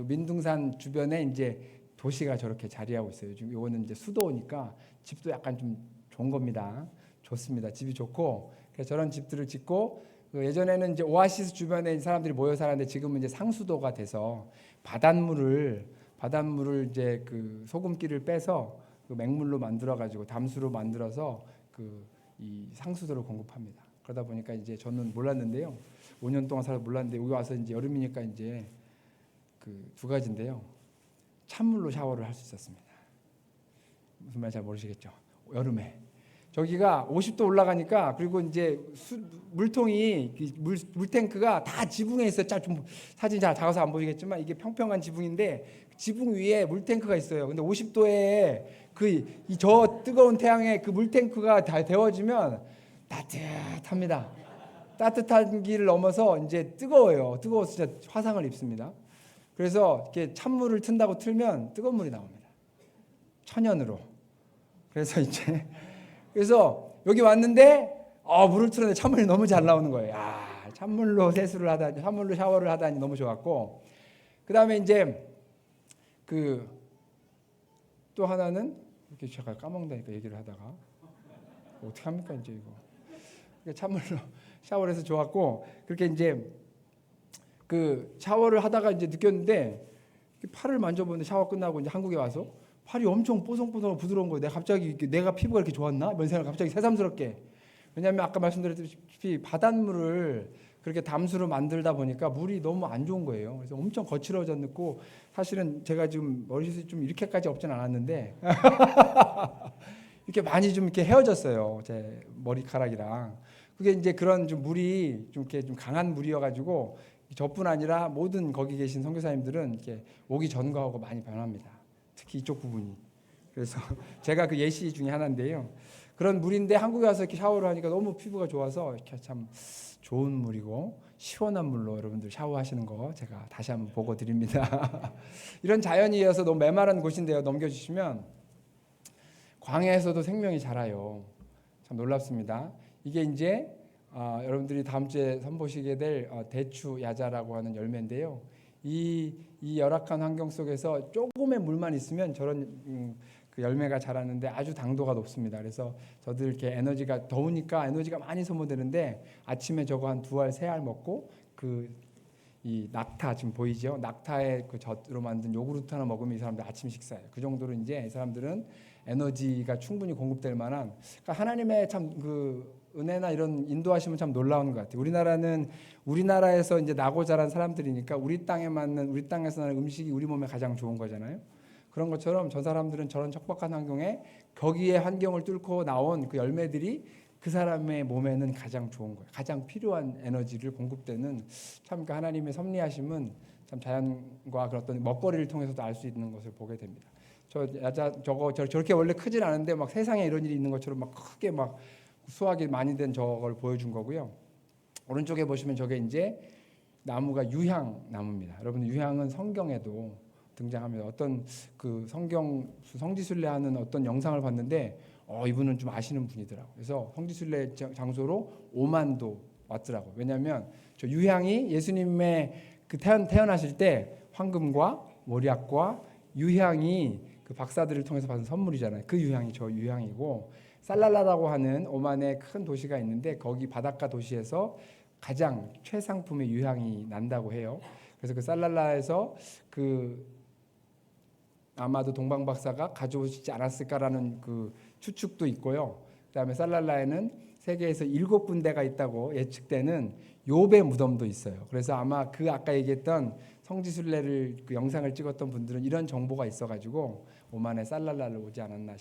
민둥산 주변에 이제 도시가 저렇게 자리하고 있어요. 지금 이거는 이제 수도니까 집도 약간 좀 좋은 겁니다. 좋습니다. 집이 좋고 그래서 저런 집들을 짓고 예전에는 이제 오아시스 주변에 사람들이 모여 살았는데 지금은 이제 상수도가 돼서 바닷물을 이제 그 소금기를 빼서 그 맹물로 만들어 가지고 담수로 만들어서 그 이 상수도를 공급합니다. 그러다 보니까 이제 저는 몰랐는데요. 5년 동안 살아서 몰랐는데 여기 와서 이제 여름이니까 이제 그 두 가지인데요. 찬물로 샤워를 할 수 있었습니다. 무슨 말인지 잘 모르시겠죠. 여름에 저기가 50도 올라가니까 그리고 이제 물통이 물탱크가 다 지붕에 있어요. 좀 사진 잘 작아서 안 보이겠지만 이게 평평한 지붕인데 지붕 위에 물탱크가 있어요. 근데 50도에 저 뜨거운 태양에 그 물탱크가 다 데워지면 따뜻합니다. 따뜻한 길을 넘어서 이제 뜨거워요. 뜨거워서 진짜 화상을 입습니다. 그래서 이렇게 찬물을 튼다고 틀면 뜨거운 물이 나옵니다. 천연으로. 그래서 여기 왔는데 물을 틀었는데 찬물이 너무 잘 나오는 거예요. 찬물로 세수를 하다니, 찬물로 샤워를 하다니 너무 좋았고, 그 다음에 이제 그 또 하나는 이렇게 제가 까먹는다니까 얘기를 하다가 어떻게 합니까 이제 이거. 찬물로 샤워를 해서 좋았고, 그렇게 이제 그 샤워를 하다가 이제 느꼈는데 팔을 만져보는데 샤워 끝나고 이제 한국에 와서 팔이 엄청 뽀송뽀송하고 부드러운 거예요. 내가 피부가 이렇게 좋았나? 이런 생각을 갑자기 새삼스럽게. 왜냐하면 아까 말씀드렸듯이 바닷물을 그렇게 담수로 만들다 보니까 물이 너무 안 좋은 거예요. 그래서 엄청 거칠어졌고, 사실은 제가 지금 머리숱이 좀 이렇게까지 없진 않았는데 이렇게 많이 좀 이렇게 헤어졌어요. 제 머리카락이랑. 그게 이제 그런 좀 물이 좀 이렇게 좀 강한 물이어가지고 저뿐 아니라 모든 거기 계신 선교사님들은 이렇게 오기 전과하고 많이 변합니다. 특히 이쪽 부분이. 그래서 제가 그 예시 중에 하나인데요. 그런 물인데 한국에 와서 이렇게 샤워를 하니까 너무 피부가 좋아서 이렇게 참 좋은 물이고 시원한 물로 여러분들 샤워하시는 거 제가 다시 한번 보고 드립니다. 이런 자연이어서 너무 메마른 곳인데요. 넘겨주시면 광야에서도 생명이 자라요. 참 놀랍습니다. 이게 이제 여러분들이 다음 주에 선보시게 될 대추 야자라고 하는 열매인데요. 이 열악한 환경 속에서 조금의 물만 있으면 저런 그 열매가 자라는데 아주 당도가 높습니다. 그래서 저들 이렇게 에너지가 더우니까 에너지가 많이 소모되는데 아침에 저거 한 2알 3알 먹고 이 낙타 지금 보이죠? 낙타의 그 젖으로 만든 요구르트 하나 먹으면 이 사람들 아침 식사예요. 그 정도로 이제 이 사람들은 에너지가 충분히 공급될 만한, 그러니까 하나님의 참 그 은혜나 이런 인도하시면 참 놀라운 것 같아요. 우리나라에서 이제 나고 자란 사람들이니까 우리 땅에서 나는 음식이 우리 몸에 가장 좋은 거잖아요. 그런 것처럼 저 사람들은 저런 척박한 환경에 거기에 환경을 뚫고 나온 그 열매들이 그 사람의 몸에는 가장 좋은 거예요. 가장 필요한 에너지를 공급되는, 참 그 하나님의 섭리하심은 참 자연과 그런 어떤 먹거리를 통해서도 알 수 있는 것을 보게 됩니다. 저렇게 원래 크진 않은데 막 세상에 이런 일이 있는 것처럼 막 크게 막 수확이 많이 된 저걸 보여준 거고요. 오른쪽에 보시면 저게 이제 나무가 유향 나무입니다. 여러분, 유향은 성경에도 등장합니다. 어떤 그 성지순례하는 어떤 영상을 봤는데 이분은 좀 아시는 분이더라고요. 그래서 성지순례 장소로 오만도 왔더라고요. 왜냐하면 저 유향이 예수님의 그 태어나실 때 황금과 모략과 유향이 그 박사들을 통해서 받은 선물이잖아요. 그 유향이 저 유향이고, 살랄라라고 하는 오만의 큰 도시가 있는데 거기 바닷가 도시에서 가장 최상품의 유향이 난다고 해요. 그래서 그 살랄라에서 아마도 동방 박사가 가져오시지 않았을까라는 그 추측도 있고요. 그다음에 살랄라에는 세계에서 7군데가 있다고 예측되는 욥의 무덤도 있어요. 그래서 아마 그 아까 얘기했던 성지순례를 그 영상을 찍었던 분들은 이런 정보가 있어가지고 오만에 살랄라를 오지 않았나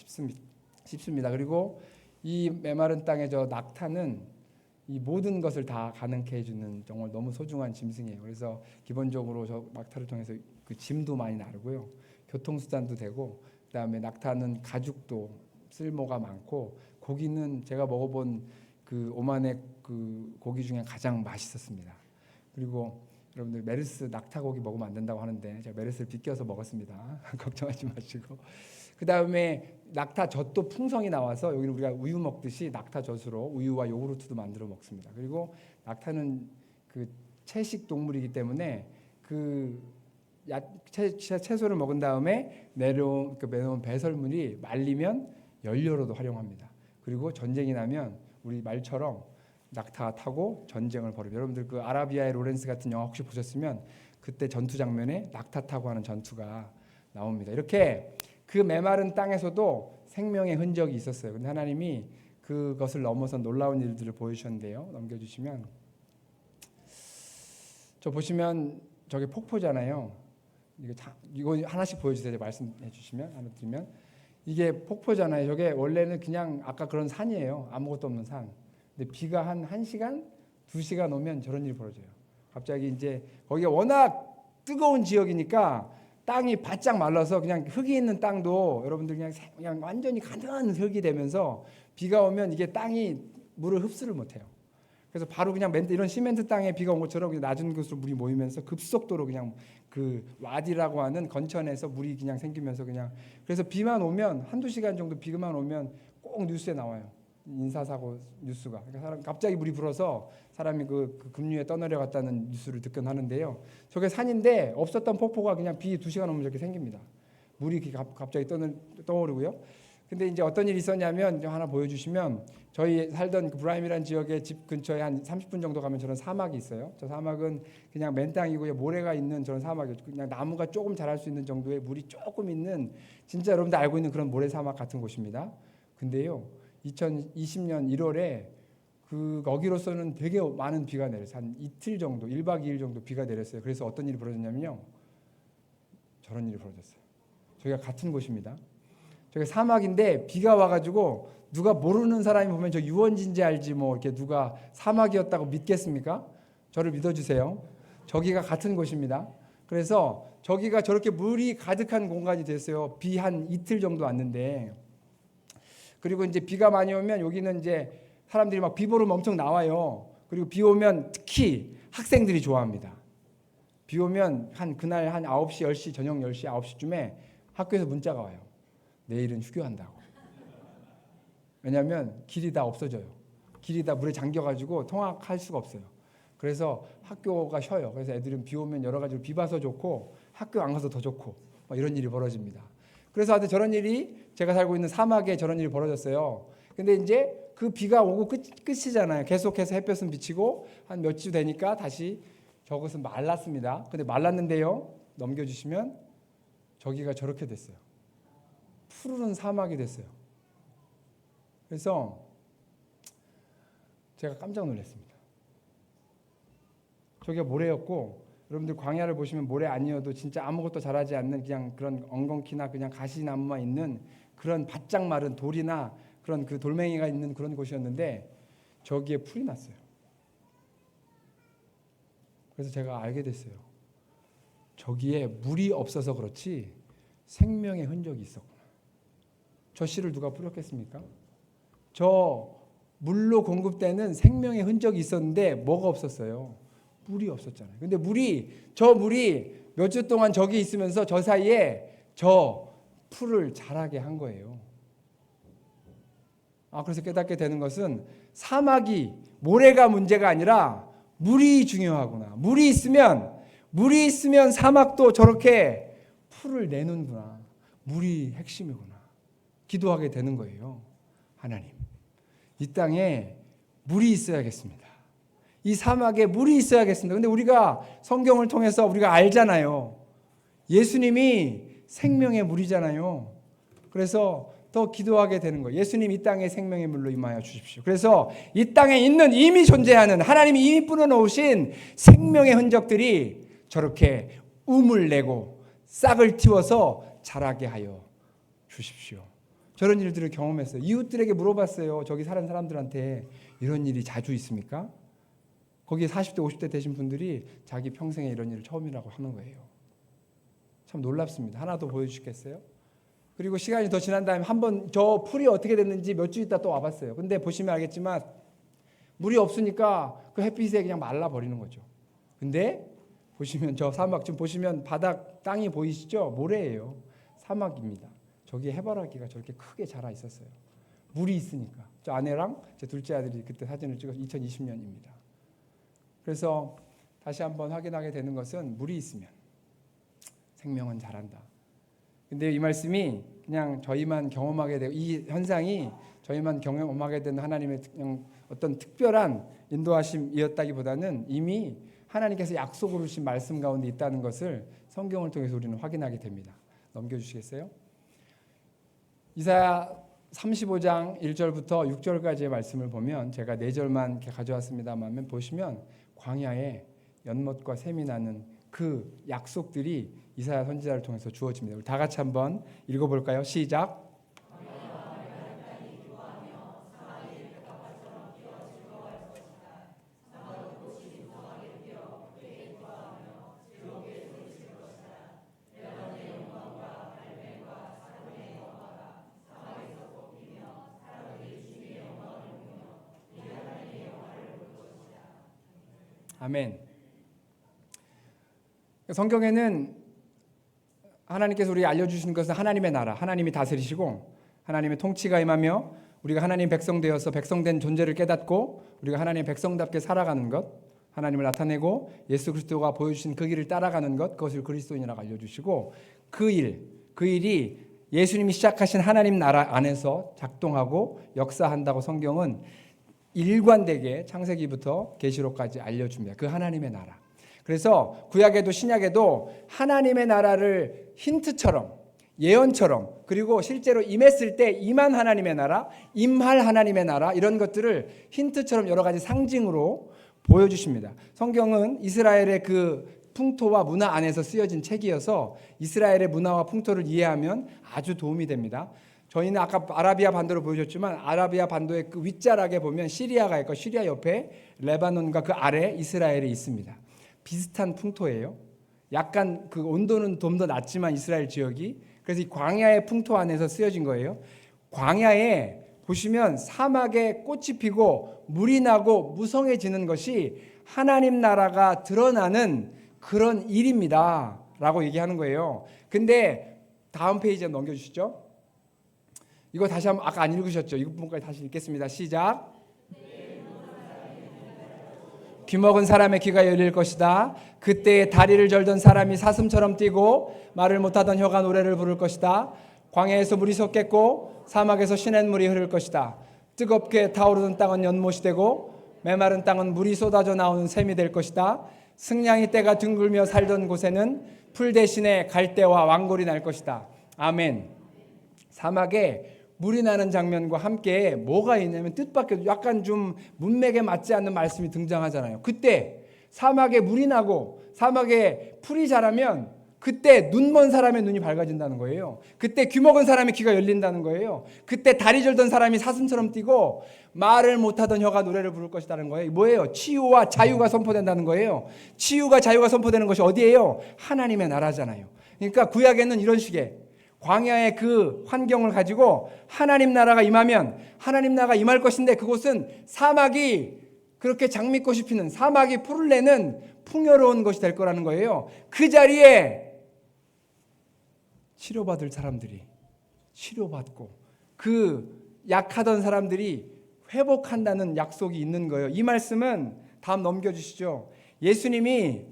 싶습니다. 그리고 이 메마른 땅의 저 낙타는 이 모든 것을 다 가능케 해주는 정말 너무 소중한 짐승이에요. 그래서 기본적으로 저 낙타를 통해서 그 짐도 많이 나르고요, 교통수단도 되고, 그다음에 낙타는 가죽도 쓸모가 많고, 고기는 제가 먹어본 그 오만의 그 고기 중에 가장 맛있었습니다. 그리고 여러분들 메르스 낙타 고기 먹으면 안 된다고 하는데 제가 메르스를 비껴서 먹었습니다. 걱정하지 마시고. 그다음에 낙타 젖도 풍성이 나와서 여기는 우리가 우유 먹듯이 낙타 젖으로 우유와 요구르트도 만들어 먹습니다. 그리고 낙타는 그 채식 동물이기 때문에 그 채소를 먹은 다음에 내려온 배설물이 말리면 연료로도 활용합니다. 그리고 전쟁이 나면 우리 말처럼 낙타 타고 전쟁을 벌여요. 여러분들 그 아라비아의 로렌스 같은 영화 혹시 보셨으면 그때 전투 장면에 낙타 타고 하는 전투가 나옵니다. 이렇게 그 메마른 땅에서도 생명의 흔적이 있었어요. 근데 하나님이 그것을 넘어서 놀라운 일들을 보여주셨는데요. 넘겨주시면, 저 보시면 저게 폭포잖아요. 이거 하나씩 보여주세요. 말씀해 주시면 하나 드리면, 이게 폭포잖아요. 저게 원래는 그냥 아까 그런 산이에요. 아무것도 없는 산. 근데 비가 한 1시간, 2시간 오면 저런 일이 벌어져요. 갑자기 이제 거기가 워낙 뜨거운 지역이니까 땅이 바짝 말라서 그냥 흙이 있는 땅도 여러분들 그냥 완전히 가늘한 흙이 되면서 비가 오면 이게 땅이 물을 흡수를 못해요. 그래서 바로 그냥 이런 시멘트 땅에 비가 온 것처럼 그냥 낮은 곳으로 물이 모이면서 급속도로 그냥 그 와디라고 하는 건천에서 물이 그냥 생기면서 그냥, 그래서 비만 오면 1-2시간 정도 비만 오면 꼭 뉴스에 나와요. 인사사고 뉴스가. 그러니까 사람 갑자기 물이 불어서 사람이 그 급류에 떠내려갔다는 뉴스를 듣곤 하는데요. 저게 산인데 없었던 폭포가 그냥 비 2시간 오면 저렇게 생깁니다. 물이 갑자기 떠오르고요. 근데 이제 어떤 일이 있었냐면 하나 보여주시면 저희 살던 그 브라임이라는 지역의 집 근처에 한 30분 정도 가면 저런 사막이 있어요. 저 사막은 그냥 맨 땅이고요. 모래가 있는 저런 사막이에요. 그냥 나무가 조금 자랄 수 있는 정도의 물이 조금 있는 진짜 여러분들 알고 있는 그런 모래 사막 같은 곳입니다. 근데요. 2020년 1월에 거기로서는 되게 많은 비가 내렸어요. 한 이틀 정도, 1박 2일 정도 비가 내렸어요. 그래서 어떤 일이 벌어졌냐면요. 저런 일이 벌어졌어요. 저희가 같은 곳입니다. 저게 사막인데 비가 와가지고 누가 모르는 사람이 보면 저 유원지인지 알지 뭐 이렇게 누가 사막이었다고 믿겠습니까? 저를 믿어주세요. 저기가 같은 곳입니다. 그래서 저기가 저렇게 물이 가득한 공간이 됐어요. 비 한 이틀 정도 왔는데 그리고 이제 비가 많이 오면 여기는 이제 사람들이 막 비보름 엄청 나와요. 그리고 비 오면 특히 학생들이 좋아합니다. 비 오면 그날 한 9시, 10시, 저녁 10시, 9시쯤에 학교에서 문자가 와요. 내일은 휴교한다고. 왜냐하면 길이 다 없어져요. 길이 다 물에 잠겨가지고 통학할 수가 없어요. 그래서 학교가 쉬어요. 그래서 애들은 비 오면 여러 가지로 비 봐서 좋고 학교 안 가서 더 좋고 이런 일이 벌어집니다. 그래서 하여튼 저런 일이 제가 살고 있는 사막에 저런 일이 벌어졌어요. 근데 이제 그 비가 오고 끝이잖아요. 계속해서 햇볕은 비치고 한 몇 주 되니까 다시 저것은 말랐습니다. 근데 말랐는데요. 넘겨주시면 저기가 저렇게 됐어요. 푸르른 사막이 됐어요. 그래서 제가 깜짝 놀랐습니다. 저기가 모래였고 여러분들 광야를 보시면 모래 아니어도 진짜 아무것도 자라지 않는 그냥 그런 엉겅퀴나 그냥 가시나무만 있는 그런 바짝 마른 돌이나 그런 그 돌멩이가 있는 그런 곳이었는데 저기에 풀이 났어요. 그래서 제가 알게 됐어요. 저기에 물이 없어서 그렇지 생명의 흔적이 있었구나. 저 씨를 누가 뿌렸겠습니까? 저 물로 공급되는 생명의 흔적이 있었는데 뭐가 없었어요? 물이 없었잖아요. 근데 저 물이 몇 주 동안 저기 있으면서 저 사이에 저 풀을 자라게 한 거예요. 그래서 깨닫게 되는 것은 사막이 모래가 문제가 아니라 물이 중요하구나. 물이 있으면 사막도 저렇게 풀을 내는구나. 물이 핵심이구나. 기도하게 되는 거예요. 하나님, 이 땅에 물이 있어야겠습니다. 이 사막에 물이 있어야겠습니다. 근데 우리가 성경을 통해서 우리가 알잖아요. 예수님이 생명의 물이잖아요. 그래서 더 기도하게 되는 거예요. 예수님 이 땅에 생명의 물로 임하여 주십시오. 그래서 이 땅에 있는 이미 존재하는 하나님이 이미 뿌려놓으신 생명의 흔적들이 저렇게 움을 내고 싹을 틔워서 자라게 하여 주십시오. 저런 일들을 경험했어요. 이웃들에게 물어봤어요. 저기 사는 사람들한테 이런 일이 자주 있습니까? 거기에 40대 50대 되신 분들이 자기 평생에 이런 일을 처음이라고 하는 거예요. 참 놀랍습니다. 하나 더 보여주시겠어요? 그리고 시간이 더 지난 다음에 한번 저 풀이 어떻게 됐는지 몇 주 있다 또 와봤어요. 근데 보시면 알겠지만 물이 없으니까 그 햇빛에 그냥 말라버리는 거죠. 근데 보시면 저 사막 지금 보시면 바닥 땅이 보이시죠? 모래예요. 사막입니다. 저기에 해바라기가 저렇게 크게 자라 있었어요. 물이 있으니까. 저 아내랑 제 둘째 아들이 그때 사진을 찍어서 2020년입니다. 그래서 다시 한번 확인하게 되는 것은 물이 있으면 생명은 자란다. 근데 이 말씀이 그냥 저희만 경험하게 되고 이 현상이 저희만 경험하게 되는 하나님의 어떤 특별한 인도하심이었다기보다는 이미 하나님께서 약속으로 주신 말씀 가운데 있다는 것을 성경을 통해서 우리는 확인하게 됩니다. 넘겨주시겠어요? 이사야 35장 1절부터 6절까지의 말씀을 보면 제가 4절만 이렇게 가져왔습니다만 보시면 광야에 연못과 샘이 나는 그 약속들이 이사야 선지자를 통해서 주어집니다. 우리 다 같이 한번 읽어볼까요? 시작. 아멘. 성경에는 하나님께서 우리에게 알려주시는 것은 하나님의 나라, 하나님이 다스리시고 하나님의 통치가 임하며 우리가 하나님 백성 되어서 백성된 존재를 깨닫고 우리가 하나님 백성답게 살아가는 것, 하나님을 나타내고 예수 그리스도가 보여주신 그 길을 따라가는 것, 그것을 그리스도인이라고 알려주시고 그 일이 예수님이 시작하신 하나님 나라 안에서 작동하고 역사한다고 성경은 일관되게 창세기부터 계시록까지 알려줍니다. 그 하나님의 나라. 그래서 구약에도 신약에도 하나님의 나라를 힌트처럼 예언처럼 그리고 실제로 임했을 때 임한 하나님의 나라, 임할 하나님의 나라 이런 것들을 힌트처럼 여러 가지 상징으로 보여주십니다. 성경은 이스라엘의 그 풍토와 문화 안에서 쓰여진 책이어서 이스라엘의 문화와 풍토를 이해하면 아주 도움이 됩니다. 저희는 아까 아라비아 반도를 보여줬지만 아라비아 반도의 그 윗자락에 보면 시리아가 있고 시리아 옆에 레바논과 그 아래 이스라엘이 있습니다. 비슷한 풍토예요. 약간 그 온도는 좀 더 낮지만 이스라엘 지역이 그래서 이 광야의 풍토 안에서 쓰여진 거예요. 광야에 보시면 사막에 꽃이 피고 물이 나고 무성해지는 것이 하나님 나라가 드러나는 그런 일입니다 라고 얘기하는 거예요. 근데 다음 페이지에 넘겨주시죠. 이거 다시 한번 아까 안 읽으셨죠? 이 부분까지 다시 읽겠습니다. 시작. 귀먹은 사람의 귀가 열릴 것이다. 그때에 다리를 절던 사람이 사슴처럼 뛰고 말을 못하던 혀가 노래를 부를 것이다. 광야에서 물이 솟겠고 사막에서 시냇물이 흐를 것이다. 뜨겁게 타오르는 땅은 연못이 되고 메마른 땅은 물이 쏟아져 나오는 샘이 될 것이다. 승냥이 떼가 둥글며 살던 곳에는 풀 대신에 갈대와 왕골이 날 것이다. 아멘. 사막에 물이 나는 장면과 함께 뭐가 있냐면 뜻밖에도 약간 좀 문맥에 맞지 않는 말씀이 등장하잖아요. 그때 사막에 물이 나고 사막에 풀이 자라면 그때 눈먼 사람의 눈이 밝아진다는 거예요. 그때 귀먹은 사람의 귀가 열린다는 거예요. 그때 다리 절던 사람이 사슴처럼 뛰고 말을 못하던 혀가 노래를 부를 것이라는 거예요. 뭐예요? 치유와 자유가 선포된다는 거예요. 치유가 자유가 선포되는 것이 어디예요? 하나님의 나라잖아요. 그러니까 구약에는 이런 식의 광야의 그 환경을 가지고 하나님 나라가 임하면 하나님 나라가 임할 것인데 그곳은 사막이 그렇게 장미꽃이 피는 사막이 풀을 내는 풍요로운 것이 될 거라는 거예요. 그 자리에 치료받을 사람들이 치료받고 그 약하던 사람들이 회복한다는 약속이 있는 거예요. 이 말씀은 다음 넘겨주시죠. 예수님이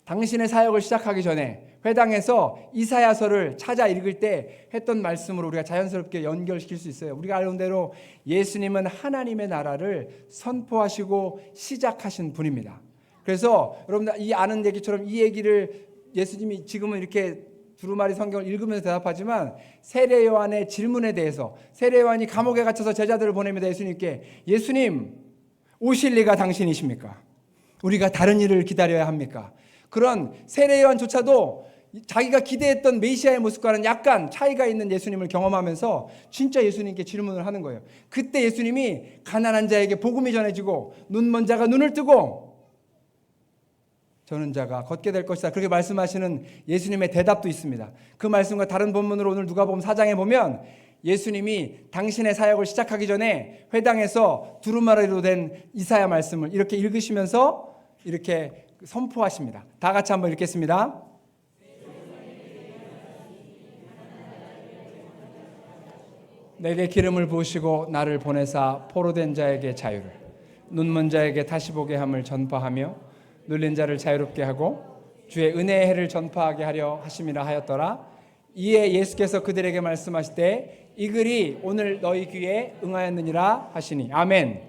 당신의 사역을 시작하기 전에 회당에서 이사야서를 찾아 읽을 때 했던 말씀으로 우리가 자연스럽게 연결시킬 수 있어요. 우리가 아는 대로 예수님은 하나님의 나라를 선포하시고 시작하신 분입니다. 그래서 여러분들 이 아는 얘기처럼 이 얘기를 예수님이 지금은 이렇게 두루마리 성경을 읽으면서 대답하지만 세례 요한의 질문에 대해서 세례 요한이 감옥에 갇혀서 제자들을 보냅니다. 예수님 오실 리가 당신이십니까? 우리가 다른 일을 기다려야 합니까? 그런 세례 요한조차도 자기가 기대했던 메시아의 모습과는 약간 차이가 있는 예수님을 경험하면서 진짜 예수님께 질문을 하는 거예요. 그때 예수님이 가난한 자에게 복음이 전해지고 눈먼 자가 눈을 뜨고 저는 자가 걷게 될 것이다. 그렇게 말씀하시는 예수님의 대답도 있습니다. 그 말씀과 다른 본문으로 오늘 누가복음 4장에 보면 예수님이 당신의 사역을 시작하기 전에 회당에서 두루마리로 된 이사야 말씀을 이렇게 읽으시면서 이렇게 선포하십니다. 다 같이 한번 읽겠습니다. 내게 기름을 부으시고 나를 보내사 포로된 자에게 자유를 눈먼 자에게 다시 보게 함을 전파하며 눌린 자를 자유롭게 하고 주의 은혜의 해를 전파하게 하려 하심이라 하였더라. 이에 예수께서 그들에게 말씀하시되 이 글이 오늘 너희 귀에 응하였느니라 하시니. 아멘.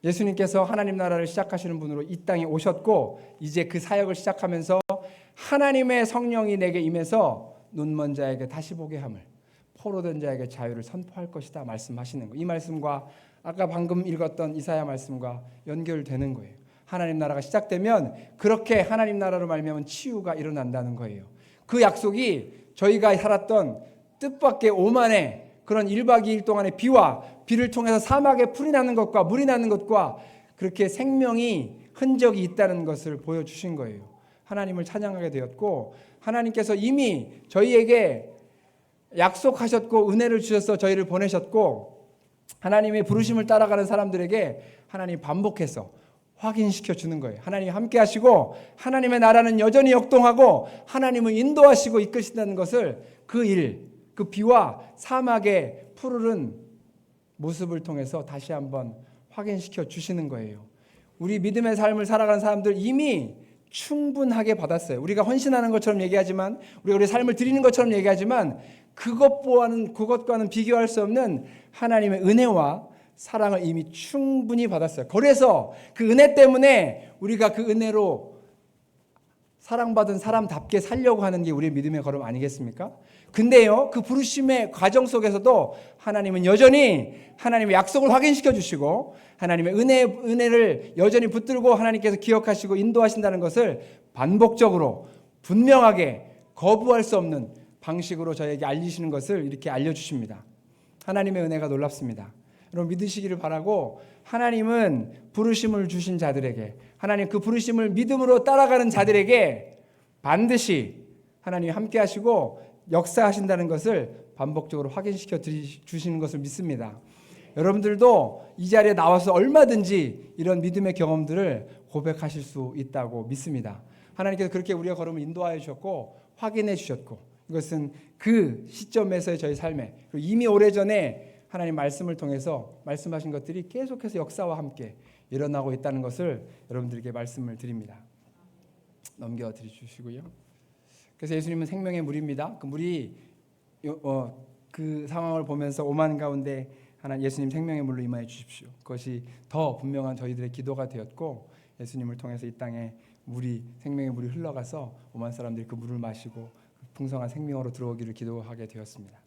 예수님께서 하나님 나라를 시작하시는 분으로 이 땅에 오셨고 이제 그 사역을 시작하면서 하나님의 성령이 내게 임해서 눈먼 자에게 다시 보게 함을 포로된 자에게 자유를 선포할 것이다 말씀하시는 거예요. 이 말씀과 아까 방금 읽었던 이사야 말씀과 연결되는 거예요. 하나님 나라가 시작되면 그렇게 하나님 나라로 말미암은 치유가 일어난다는 거예요. 그 약속이 저희가 살았던 뜻밖의 오만의 그런 1박 2일 동안의 비를 통해서 사막에 풀이 나는 것과 물이 나는 것과 그렇게 생명이 흔적이 있다는 것을 보여주신 거예요. 하나님을 찬양하게 되었고 하나님께서 이미 저희에게 약속하셨고 은혜를 주셔서 저희를 보내셨고 하나님의 부르심을 따라가는 사람들에게 하나님이 반복해서 확인시켜 주는 거예요. 하나님이 함께 하시고 하나님의 나라는 여전히 역동하고 하나님은 인도하시고 이끄신다는 것을 그 일, 그 비와 사막의 푸르른 모습을 통해서 다시 한번 확인시켜 주시는 거예요. 우리 믿음의 삶을 살아가는 사람들 이미 충분하게 받았어요. 우리가 헌신하는 것처럼 얘기하지만, 우리가 우리 삶을 드리는 것처럼 얘기하지만, 그것과는 비교할 수 없는 하나님의 은혜와 사랑을 이미 충분히 받았어요. 그래서 그 은혜 때문에 우리가 그 은혜로 사랑받은 사람답게 살려고 하는 게 우리의 믿음의 걸음 아니겠습니까? 근데요, 그 부르심의 과정 속에서도 하나님은 여전히 하나님의 약속을 확인시켜 주시고, 하나님의 은혜를 여전히 붙들고 하나님께서 기억하시고 인도하신다는 것을 반복적으로 분명하게 거부할 수 없는 방식으로 저에게 알리시는 것을 이렇게 알려주십니다. 하나님의 은혜가 놀랍습니다. 여러분 믿으시기를 바라고, 하나님은 부르심을 주신 자들에게, 하나님 그 부르심을 믿음으로 따라가는 자들에게 반드시 하나님이 함께 하시고 역사하신다는 것을 반복적으로 확인시켜 주시는 것을 믿습니다. 여러분들도 이 자리에 나와서 얼마든지 이런 믿음의 경험들을 고백하실 수 있다고 믿습니다. 하나님께서 그렇게 우리의 걸음을 인도하여 주셨고 확인해 주셨고, 이것은 그 시점에서의 저희 삶에, 그리고 이미 오래전에 하나님 말씀을 통해서 말씀하신 것들이 계속해서 역사와 함께 일어나고 있다는 것을 여러분들에게 말씀을 드립니다. 넘겨 주시고요. 그래서 예수님은 생명의 물입니다. 그 물이 그 상황을 보면서 오만 가운데 하나 예수님 생명의 물로 임하여 주십시오. 그것이 더 분명한 저희들의 기도가 되었고, 예수님을 통해서 이 땅에 생명의 물이 흘러가서 오만 사람들이 그 물을 마시고 풍성한 생명으로 들어오기를 기도하게 되었습니다.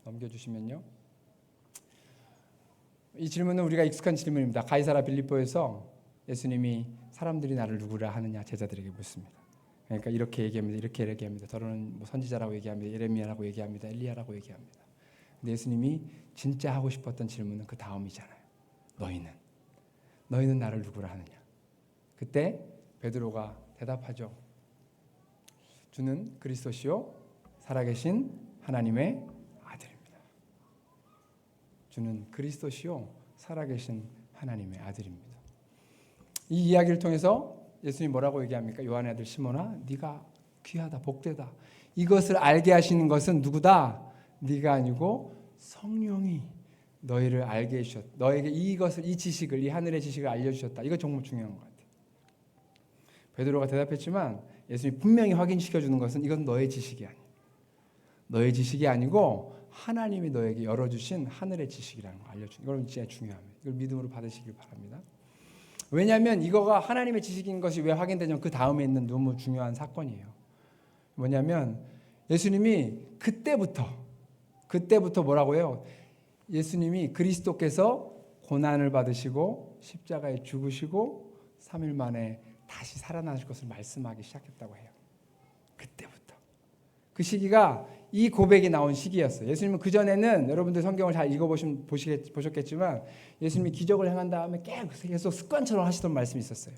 넘겨주시면요. 이 질문은 우리가 익숙한 질문입니다. 가이사라 빌립보에서 예수님이 사람들이 나를 누구라 하느냐 제자들에게 묻습니다. 그러니까 이렇게 얘기합니다. 이렇게 얘기합니다. 더러는 선지자라고 얘기합니다. 예레미야라고 얘기합니다. 엘리야라고 얘기합니다. 근데 예수님이 진짜 하고 싶었던 질문은 그 다음이잖아요. 너희는 나를 누구라 하느냐. 그때 베드로가 대답하죠. 주는 그리스도시요 살아계신 하나님의 아들입니다. 주는 그리스도시요 살아계신 하나님의 아들입니다. 이 이야기를 통해서 예수님 뭐라고 얘기합니까? 요한의 아들 시몬아, 네가 귀하다, 복되다. 이것을 알게 하시는 것은 누구다? 네가 아니고 성령이 너희를 알게 해주셨다. 너에게 이 지식을, 이 하늘의 지식을 알려주셨다. 이거 정말 중요한 것 같아요. 베드로가 대답했지만 예수님이 분명히 확인시켜주는 것은 이건 너의 지식이 아니야. 너의 지식이 아니고 하나님이 너에게 열어주신 하늘의 지식이라는 걸 알려주는, 이건 진짜 중요합니다. 이걸 믿음으로 받으시길 바랍니다. 왜냐하면 이거가 하나님의 지식인 것이 왜 확인되냐면 그 다음에 있는 너무 중요한 사건이에요. 뭐냐면 예수님이 그때부터 뭐라고 해요? 예수님이 그리스도께서 고난을 받으시고 십자가에 죽으시고 3일 만에 다시 살아나실 것을 말씀하기 시작했다고 해요. 그때부터. 그 시기가 이 고백이 나온 시기였어요. 예수님은 그전에는 여러분들 성경을 잘 보셨겠지만 예수님이 기적을 행한 다음에 계속 습관처럼 하시던 말씀이 있었어요.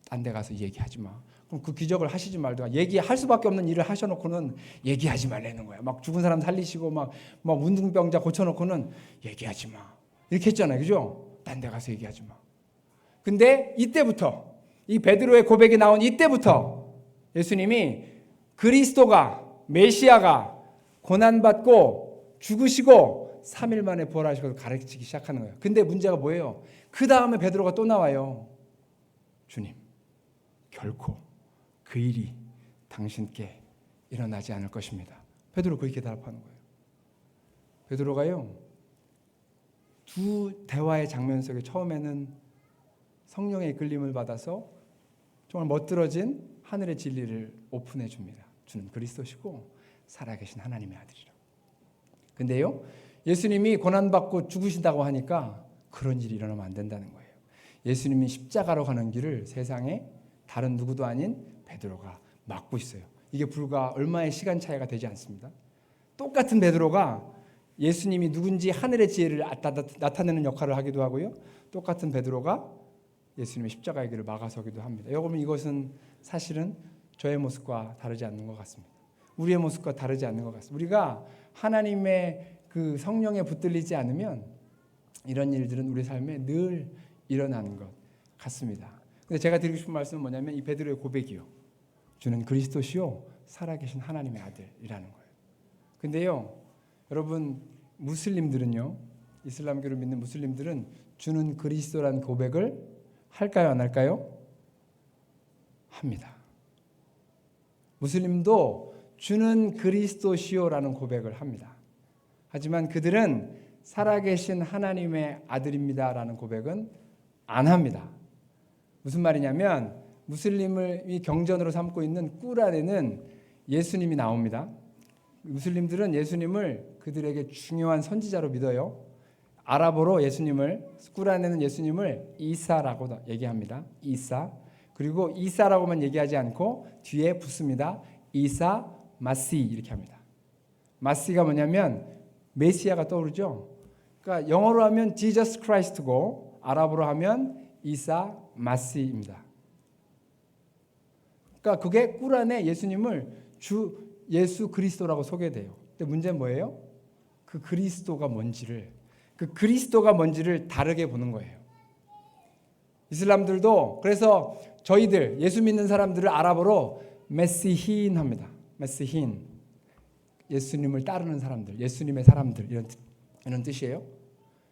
딴 데 가서 얘기하지 마. 그럼 그 기적을 하시지 말다가 얘기할 수밖에 없는 일을 하셔놓고는 얘기하지 말라는 거야. 막 죽은 사람 살리시고 막 문둥병자 고쳐놓고는 얘기하지 마. 이렇게 했잖아요. 그죠? 딴 데 가서 얘기하지 마. 근데 이때부터, 이 베드로의 고백이 나온 이때부터 예수님이 그리스도가, 메시아가 고난받고 죽으시고 3일 만에 부활하시고 가르치기 시작하는 거예요. 근데 문제가 뭐예요? 그 다음에 베드로가 또 나와요. 주님, 결코 그 일이 당신께 일어나지 않을 것입니다. 베드로 그렇게 대답하는 거예요. 베드로가요, 두 대화의 장면 속에 처음에는 성령의 이끌림을 받아서 정말 멋들어진 하늘의 진리를 오픈해 줍니다. 주는 그리스도시고 살아계신 하나님의 아들이라고. 근데요, 예수님이 고난받고 죽으신다고 하니까 그런 일이 일어나면 안 된다는 거예요. 예수님이 십자가로 가는 길을 세상에 다른 누구도 아닌 베드로가 막고 있어요. 이게 불과 얼마의 시간 차이가 되지 않습니다. 똑같은 베드로가 예수님이 누군지 하늘의 지혜를 나타내는 역할을 하기도 하고요. 똑같은 베드로가 예수님의 십자가의 길을 막아서기도 합니다. 여러분, 이것은 사실은 저의 모습과 다르지 않는 것 같습니다. 우리의 모습과 다르지 않는 것 같습니다. 우리가 하나님의 그 성령에 붙들리지 않으면 이런 일들은 우리 삶에 늘 일어나는 것 같습니다. 근데 제가 드리고 싶은 말씀은 뭐냐면 이 베드로의 고백이요. 주는 그리스도시요 살아계신 하나님의 아들이라는 거예요. 근데요, 여러분 무슬림들은요, 이슬람교를 믿는 무슬림들은 주는 그리스도라는 고백을 할까요, 안 할까요? 합니다. 무슬림도 주는 그리스도시요라는 고백을 합니다. 하지만 그들은 살아계신 하나님의 아들입니다라는 고백은 안 합니다. 무슨 말이냐면 무슬림을 이 경전으로 삼고 있는 꾸란에는 예수님이 나옵니다. 무슬림들은 예수님을 그들에게 중요한 선지자로 믿어요. 아랍어로 예수님을, 꾸란에는 예수님을 이사라고 얘기합니다. 이사. 그리고 이사라고만 얘기하지 않고 뒤에 붙습니다. 이사 마시 이렇게 합니다. 마시가 뭐냐면 메시아가 떠오르죠. 그러니까 영어로 하면 Jesus Christ고 아랍어로 하면 이사 마시입니다. 그러니까 그게 꾸란에 예수님을 주 예수 그리스도라고 소개돼요. 근데 문제는 뭐예요? 그 그리스도가 뭔지를 다르게 보는 거예요. 이슬람들도 그래서 저희들 예수 믿는 사람들을 아랍어로 메시힌 합니다. 메시힌. 예수님을 따르는 사람들, 예수님의 사람들 이런 뜻이에요.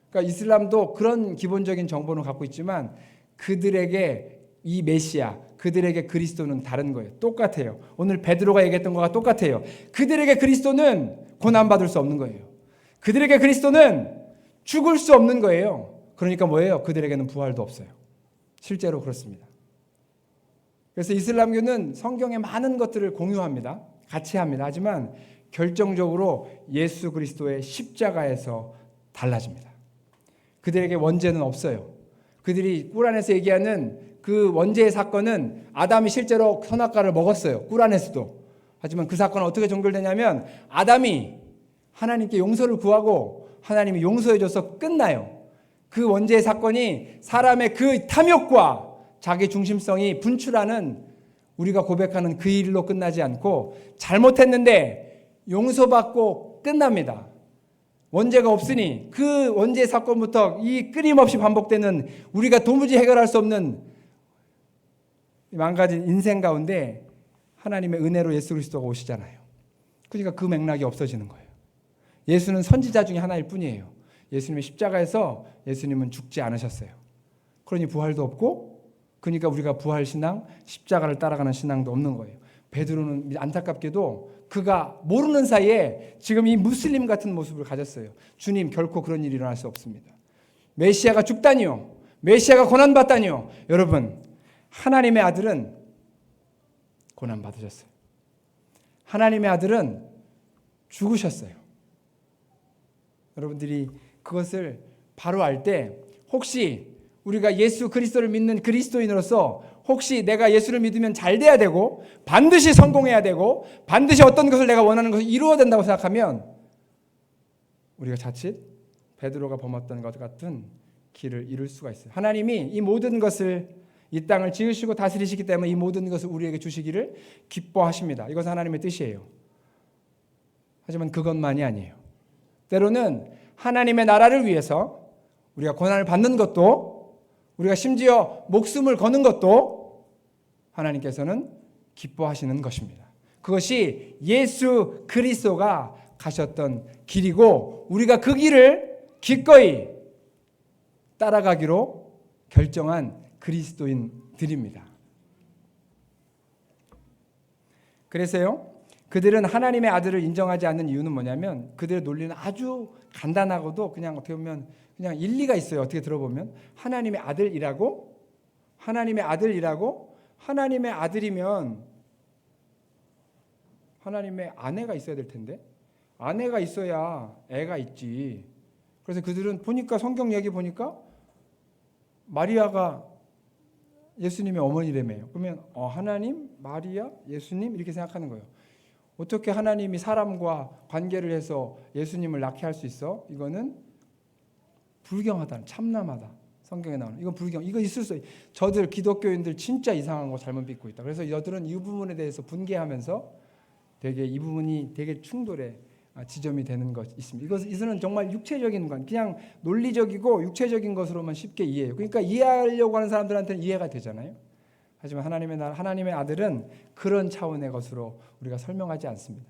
그러니까 이슬람도 그런 기본적인 정보는 갖고 있지만 그들에게 이 메시아, 그들에게 그리스도는 다른 거예요. 똑같아요. 오늘 베드로가 얘기했던 거가 똑같아요. 그들에게 그리스도는 고난받을 수 없는 거예요. 그들에게 그리스도는 죽을 수 없는 거예요. 그러니까 뭐예요? 그들에게는 부활도 없어요. 실제로 그렇습니다. 그래서 이슬람교는 성경의 많은 것들을 공유합니다. 같이 합니다. 하지만 결정적으로 예수 그리스도의 십자가에서 달라집니다. 그들에게 원죄는 없어요. 그들이 꾸란에서 얘기하는 그 원죄의 사건은 아담이 실제로 선악과를 먹었어요. 꾸란에서도. 하지만 그 사건은 어떻게 종결되냐면 아담이 하나님께 용서를 구하고 하나님이 용서해줘서 끝나요. 그 원죄의 사건이 사람의 그 탐욕과 자기 중심성이 분출하는 우리가 고백하는 그 일로 끝나지 않고 잘못했는데 용서받고 끝납니다. 원죄가 없으니 그 원죄의 사건부터 이 끊임없이 반복되는 우리가 도무지 해결할 수 없는 망가진 인생 가운데 하나님의 은혜로 예수 그리스도가 오시잖아요. 그러니까 그 맥락이 없어지는 거예요. 예수는 선지자 중에 하나일 뿐이에요. 예수님의 십자가에서 예수님은 죽지 않으셨어요. 그러니 부활도 없고 그러니까 우리가 부활 신앙, 십자가를 따라가는 신앙도 없는 거예요. 베드로는 안타깝게도 그가 모르는 사이에 지금 이 무슬림 같은 모습을 가졌어요. 주님 결코 그런 일이 일어날 수 없습니다. 메시아가 죽다니요. 메시아가 고난받다니요. 여러분 하나님의 아들은 고난받으셨어요. 하나님의 아들은 죽으셨어요. 여러분들이 그것을 바로 알 때 혹시 우리가 예수 그리스도를 믿는 그리스도인으로서 혹시 내가 예수를 믿으면 잘 돼야 되고 반드시 성공해야 되고 반드시 어떤 것을 내가 원하는 것을 이루어야 된다고 생각하면 우리가 자칫 베드로가 범했던 것 같은 길을 잃을 수가 있어요. 하나님이 이 모든 것을 이 땅을 지으시고 다스리시기 때문에 이 모든 것을 우리에게 주시기를 기뻐하십니다. 이것은 하나님의 뜻이에요. 하지만 그것만이 아니에요. 때로는 하나님의 나라를 위해서 우리가 고난을 받는 것도 우리가 심지어 목숨을 거는 것도 하나님께서는 기뻐하시는 것입니다. 그것이 예수 그리스도가 가셨던 길이고 우리가 그 길을 기꺼이 따라가기로 결정한 그리스도인들입니다. 그래서요, 그들은 하나님의 아들을 인정하지 않는 이유는 뭐냐면 그들의 논리는 아주 간단하고도 그냥 어떻게 보면 그냥 일리가 있어요. 어떻게 들어보면 하나님의 아들이라고 하나님의 아들이면 하나님의 아내가 있어야 될 텐데 아내가 있어야 애가 있지. 그래서 그들은 보니까 성경 얘기 보니까 마리아가 예수님의 어머니라며요. 그러면 하나님, 마리아, 예수님 이렇게 생각하는 거예요. 어떻게 하나님이 사람과 관계를 해서 예수님을 낳게 할 수 있어? 이거는 불경하다, 참남하다. 성경에 나오는 이건 불경. 이거 있을 수. 저들 기독교인들 진짜 이상한 거 잘못 믿고 있다. 그래서 여들은 이 부분에 대해서 분개하면서 되게 이 부분이 되게 충돌의 지점이 되는 것 있습니다. 이것은 정말 육체적인 건 그냥 논리적이고 육체적인 것으로만 쉽게 이해해요. 그러니까 이해하려고 하는 사람들한테는 이해가 되잖아요. 하지만 하나님의 아들은 그런 차원의 것으로 우리가 설명하지 않습니다.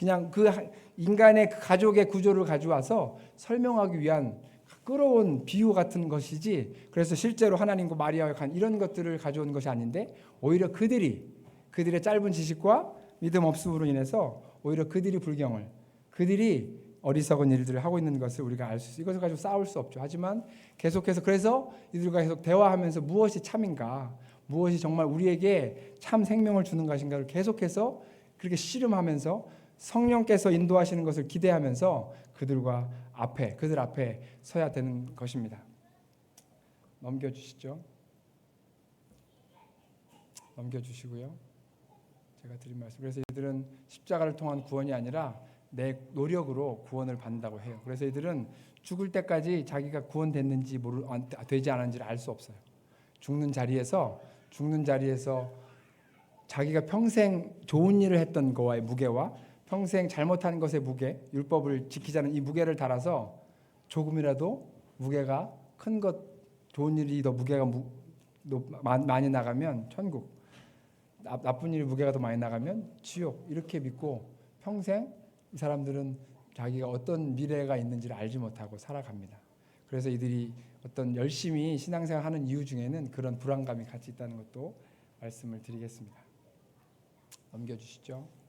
그냥 그 인간의 그 가족의 구조를 가져와서 설명하기 위한 끌어온 비유 같은 것이지, 그래서 실제로 하나님과 마리아의 이런 것들을 가져온 것이 아닌데, 오히려 그들의 짧은 지식과 믿음 없음으로 인해서 오히려 그들이 불경을, 그들이 어리석은 일들을 하고 있는 것을 우리가 알 수 있어요. 이것을 가지고 싸울 수 없죠. 하지만 계속해서, 그래서 이들과 계속 대화하면서 무엇이 참인가, 무엇이 정말 우리에게 참 생명을 주는 것인가를 계속해서 그렇게 씨름하면서 성령께서 인도하시는 것을 기대하면서 그들 앞에 서야 되는 것입니다. 넘겨주시죠. 넘겨주시고요. 제가 드린 말씀. 그래서 이들은 십자가를 통한 구원이 아니라 내 노력으로 구원을 받는다고 해요. 그래서 이들은 죽을 때까지 자기가 구원됐는지 되지 않았는지를 알 수 없어요. 죽는 자리에서 자기가 평생 좋은 일을 했던 거와의 무게와 평생 잘못한 것의 무게, 율법을 지키자는 이 무게를 달아서 조금이라도 무게가 큰 것, 좋은 일이 더 무게가 많이 나가면 천국, 나쁜 일이 무게가 더 많이 나가면 지옥, 이렇게 믿고 평생 이 사람들은 자기가 어떤 미래가 있는지를 알지 못하고 살아갑니다. 그래서 이들이 어떤 열심히 신앙생활 하는 이유 중에는 그런 불안감이 같이 있다는 것도 말씀을 드리겠습니다. 넘겨주시죠.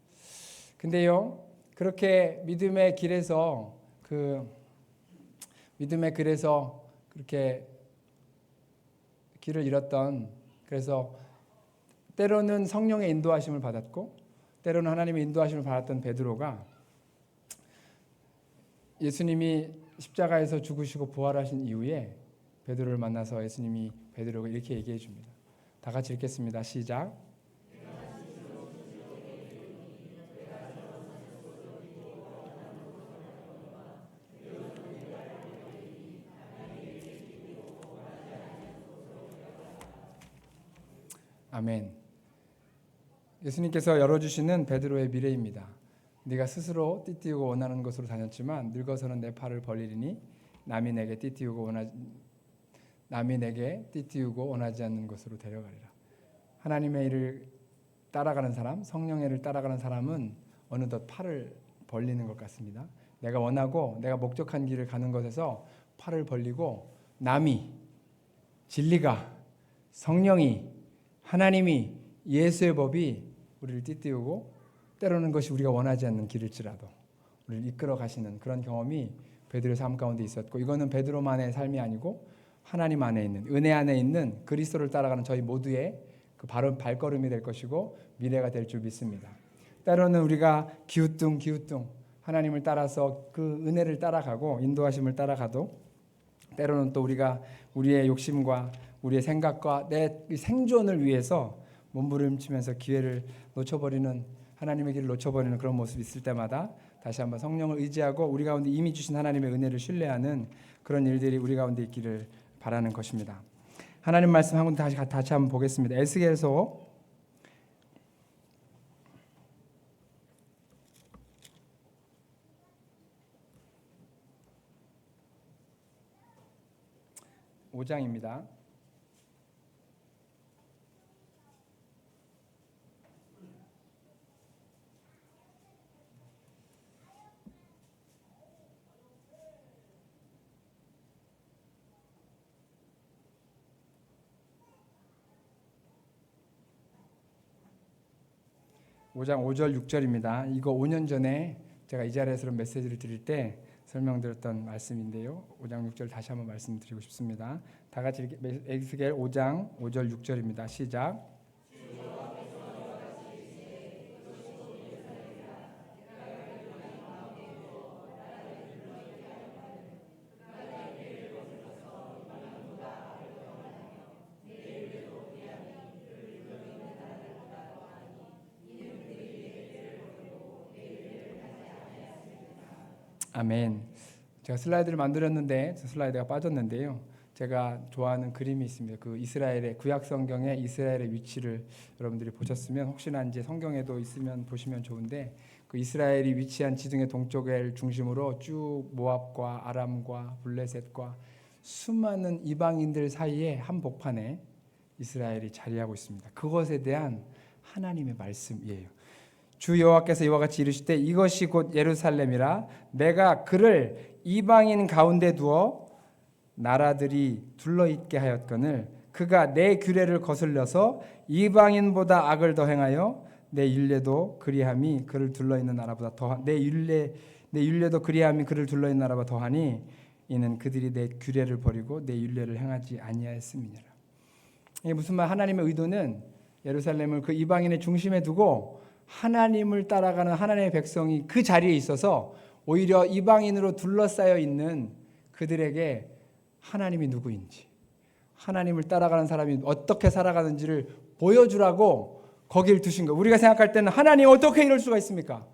근데요, 그렇게 믿음의 길에서 그렇게 길을 잃었던, 그래서 때로는 성령의 인도하심을 받았고 때로는 하나님의 인도하심을 받았던 베드로가 예수님이 십자가에서 죽으시고 부활하신 이후에 베드로를 만나서 예수님이 베드로가 이렇게 얘기해 줍니다. 다 같이 읽겠습니다. 시작. 아멘. 예수님께서 열어주시는 베드로의 미래입니다. 네가 스스로 띠띠우고 원하는 것으로 다녔지만 늙어서는 내 팔을 벌리리니 남이 내게 띠띠우고 원하지 않는 것으로 데려가리라. 하나님의 일을 따라가는 사람, 성령의 일을 따라가는 사람은 어느덧 팔을 벌리는 것 같습니다. 내가 원하고 내가 목적한 길을 가는 것에서 팔을 벌리고 남이, 진리가, 성령이, 하나님이, 예수의 법이 우리를 띠띠우고 때로는 것이 우리가 원하지 않는 길일지라도 우리를 이끌어 가시는 그런 경험이 베드로의 삶 가운데 있었고, 이거는 베드로만의 삶이 아니고 하나님 안에 있는, 은혜 안에 있는 그리스도를 따라가는 저희 모두의 그 바른 발걸음이 될 것이고 미래가 될 줄 믿습니다. 때로는 우리가 기우뚱 하나님을 따라서 그 은혜를 따라가고 인도하심을 따라가도, 때로는 또 우리가 우리의 욕심과 우리의 생각과 내 생존을 위해서 몸부림치면서 기회를 놓쳐버리는, 하나님의 길을 놓쳐버리는 그런 모습이 있을 때마다 다시 한번 성령을 의지하고 우리 가운데 이미 주신 하나님의 은혜를 신뢰하는 그런 일들이 우리 가운데 있기를 바라는 것입니다. 하나님 말씀 한 번 다시 한번 보겠습니다. 에스겔서 5장입니다. (5장) 5절 6절입니다. 이거 5년 전에 제가 이 자리에서 메시지를 드릴 때 설명드렸던 말씀인데요. 5장 6절 다시 한번 말씀드리고 싶습니다. 다 같이 에스겔 5장 5절 6절입니다. 시작. 아멘. 제가 슬라이드를 만들었는데 슬라이드가 빠졌는데요. 제가 좋아하는 그림이 있습니다. 그 이스라엘의 구약 성경의 이스라엘의 위치를 여러분들이 보셨으면 혹시나 이제 성경에도 있으면 보시면 좋은데, 그 이스라엘이 위치한 지중해 동쪽을 중심으로 쭉 모압과 아람과 블레셋과 수많은 이방인들 사이에 한복판에 이스라엘이 자리하고 있습니다. 그것에 대한 하나님의 말씀이에요. 주 여호와께서 이와 같이 이르시되 이것이 곧 예루살렘이라 내가 그를 이방인 가운데 두어 나라들이 둘러있게 하였거늘 그가 내 규례를 거슬려서 이방인보다 악을 더 행하여 내 율례도 그리함이 그를 둘러있는 나라보다 더하 내 율례도 그리함이 그를 둘러있는 나라보다 더하니 이는 그들이 내 규례를 버리고 내 율례를 행하지 아니하였음이니라. 이게 무슨 말? 하나님의 의도는 예루살렘을 그 이방인의 중심에 두고 하나님을 따라가는 하나님의 백성이 그 자리에 있어서 오히려 이방인으로 둘러싸여 있는 그들에게 하나님이 누구인지, 하나님을 따라가는 사람이 어떻게 살아가는지를 보여주라고 거기를 두신 거예요. 우리가 생각할 때는 하나님 어떻게 이럴 수가 있습니까?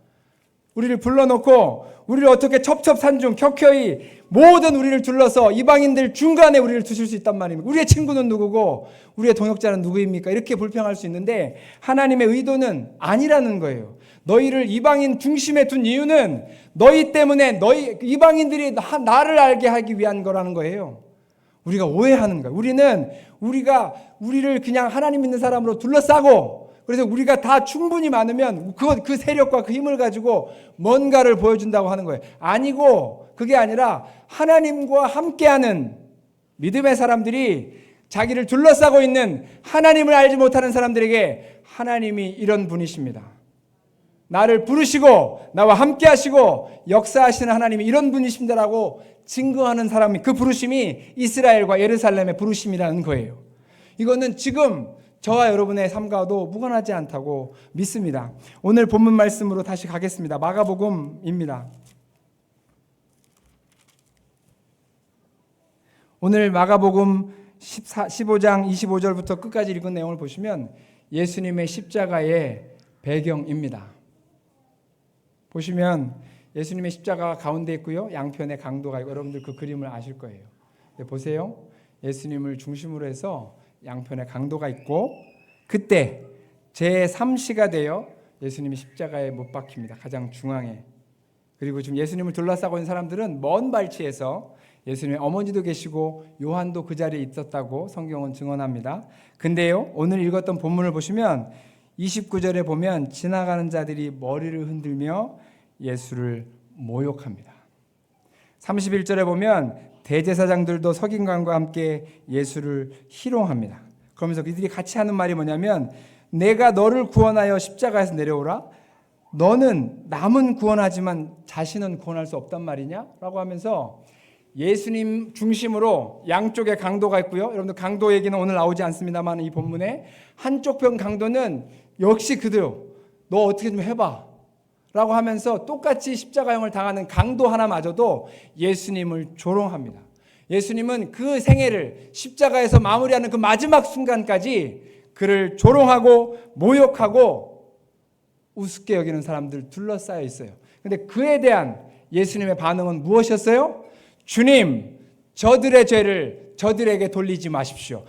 우리를 불러놓고 우리를 어떻게 첩첩산중 켜켜이 모든 우리를 둘러서 이방인들 중간에 우리를 두실 수 있단 말입니다. 우리의 친구는 누구고 우리의 동역자는 누구입니까? 이렇게 불평할 수 있는데 하나님의 의도는 아니라는 거예요. 너희를 이방인 중심에 둔 이유는 너희 때문에 너희 이방인들이 나를 알게 하기 위한 거라는 거예요. 우리가 오해하는 거예요. 우리를 그냥 하나님 믿는 사람으로 둘러싸고 그래서 우리가 다 충분히 많으면 그 세력과 그 힘을 가지고 뭔가를 보여준다고 하는 거예요. 아니고 그게 아니라 하나님과 함께하는 믿음의 사람들이 자기를 둘러싸고 있는 하나님을 알지 못하는 사람들에게 하나님이 이런 분이십니다. 나를 부르시고 나와 함께하시고 역사하시는 하나님이 이런 분이십니다라고 증거하는 사람이 그 부르심이 이스라엘과 예루살렘의 부르심이라는 거예요. 이거는 지금 저와 여러분의 삶과도 무관하지 않다고 믿습니다. 오늘 본문 말씀으로 다시 가겠습니다. 마가복음입니다. 오늘 마가복음 15장 25절부터 끝까지 읽은 내용을 보시면 예수님의 십자가의 배경입니다. 보시면 예수님의 십자가가 가운데 있고요. 양편에 강도가 있고 여러분들 그 그림을 아실 거예요. 보세요. 예수님을 중심으로 해서 양편에 강도가 있고 그때 제3시가 되어 예수님이 십자가에 못 박힙니다. 가장 중앙에. 그리고 지금 예수님을 둘러싸고 있는 사람들은 먼 발치에서 예수님의 어머니도 계시고 요한도 그 자리에 있었다고 성경은 증언합니다. 근데요, 오늘 읽었던 본문을 보시면 29절에 보면 지나가는 자들이 머리를 흔들며 예수를 모욕합니다. 31절에 보면 대제사장들도 서기관과 함께 예수를 희롱합니다. 그러면서 그들이 같이 하는 말이 뭐냐면 내가 너를 구원하여 십자가에서 내려오라. 너는 남은 구원하지만 자신은 구원할 수 없단 말이냐? 라고 하면서 예수님 중심으로 양쪽에 강도가 있고요. 여러분들 강도 얘기는 오늘 나오지 않습니다만 이 본문에 한쪽 편 강도는 역시 그대로 너 어떻게 좀 해봐 라고 하면서 똑같이 십자가형을 당하는 강도 하나마저도 예수님을 조롱합니다. 예수님은 그 생애를 십자가에서 마무리하는 그 마지막 순간까지 그를 조롱하고 모욕하고 우습게 여기는 사람들 둘러싸여 있어요. 그런데 그에 대한 예수님의 반응은 무엇이었어요? 주님, 저들의 죄를 저들에게 돌리지 마십시오.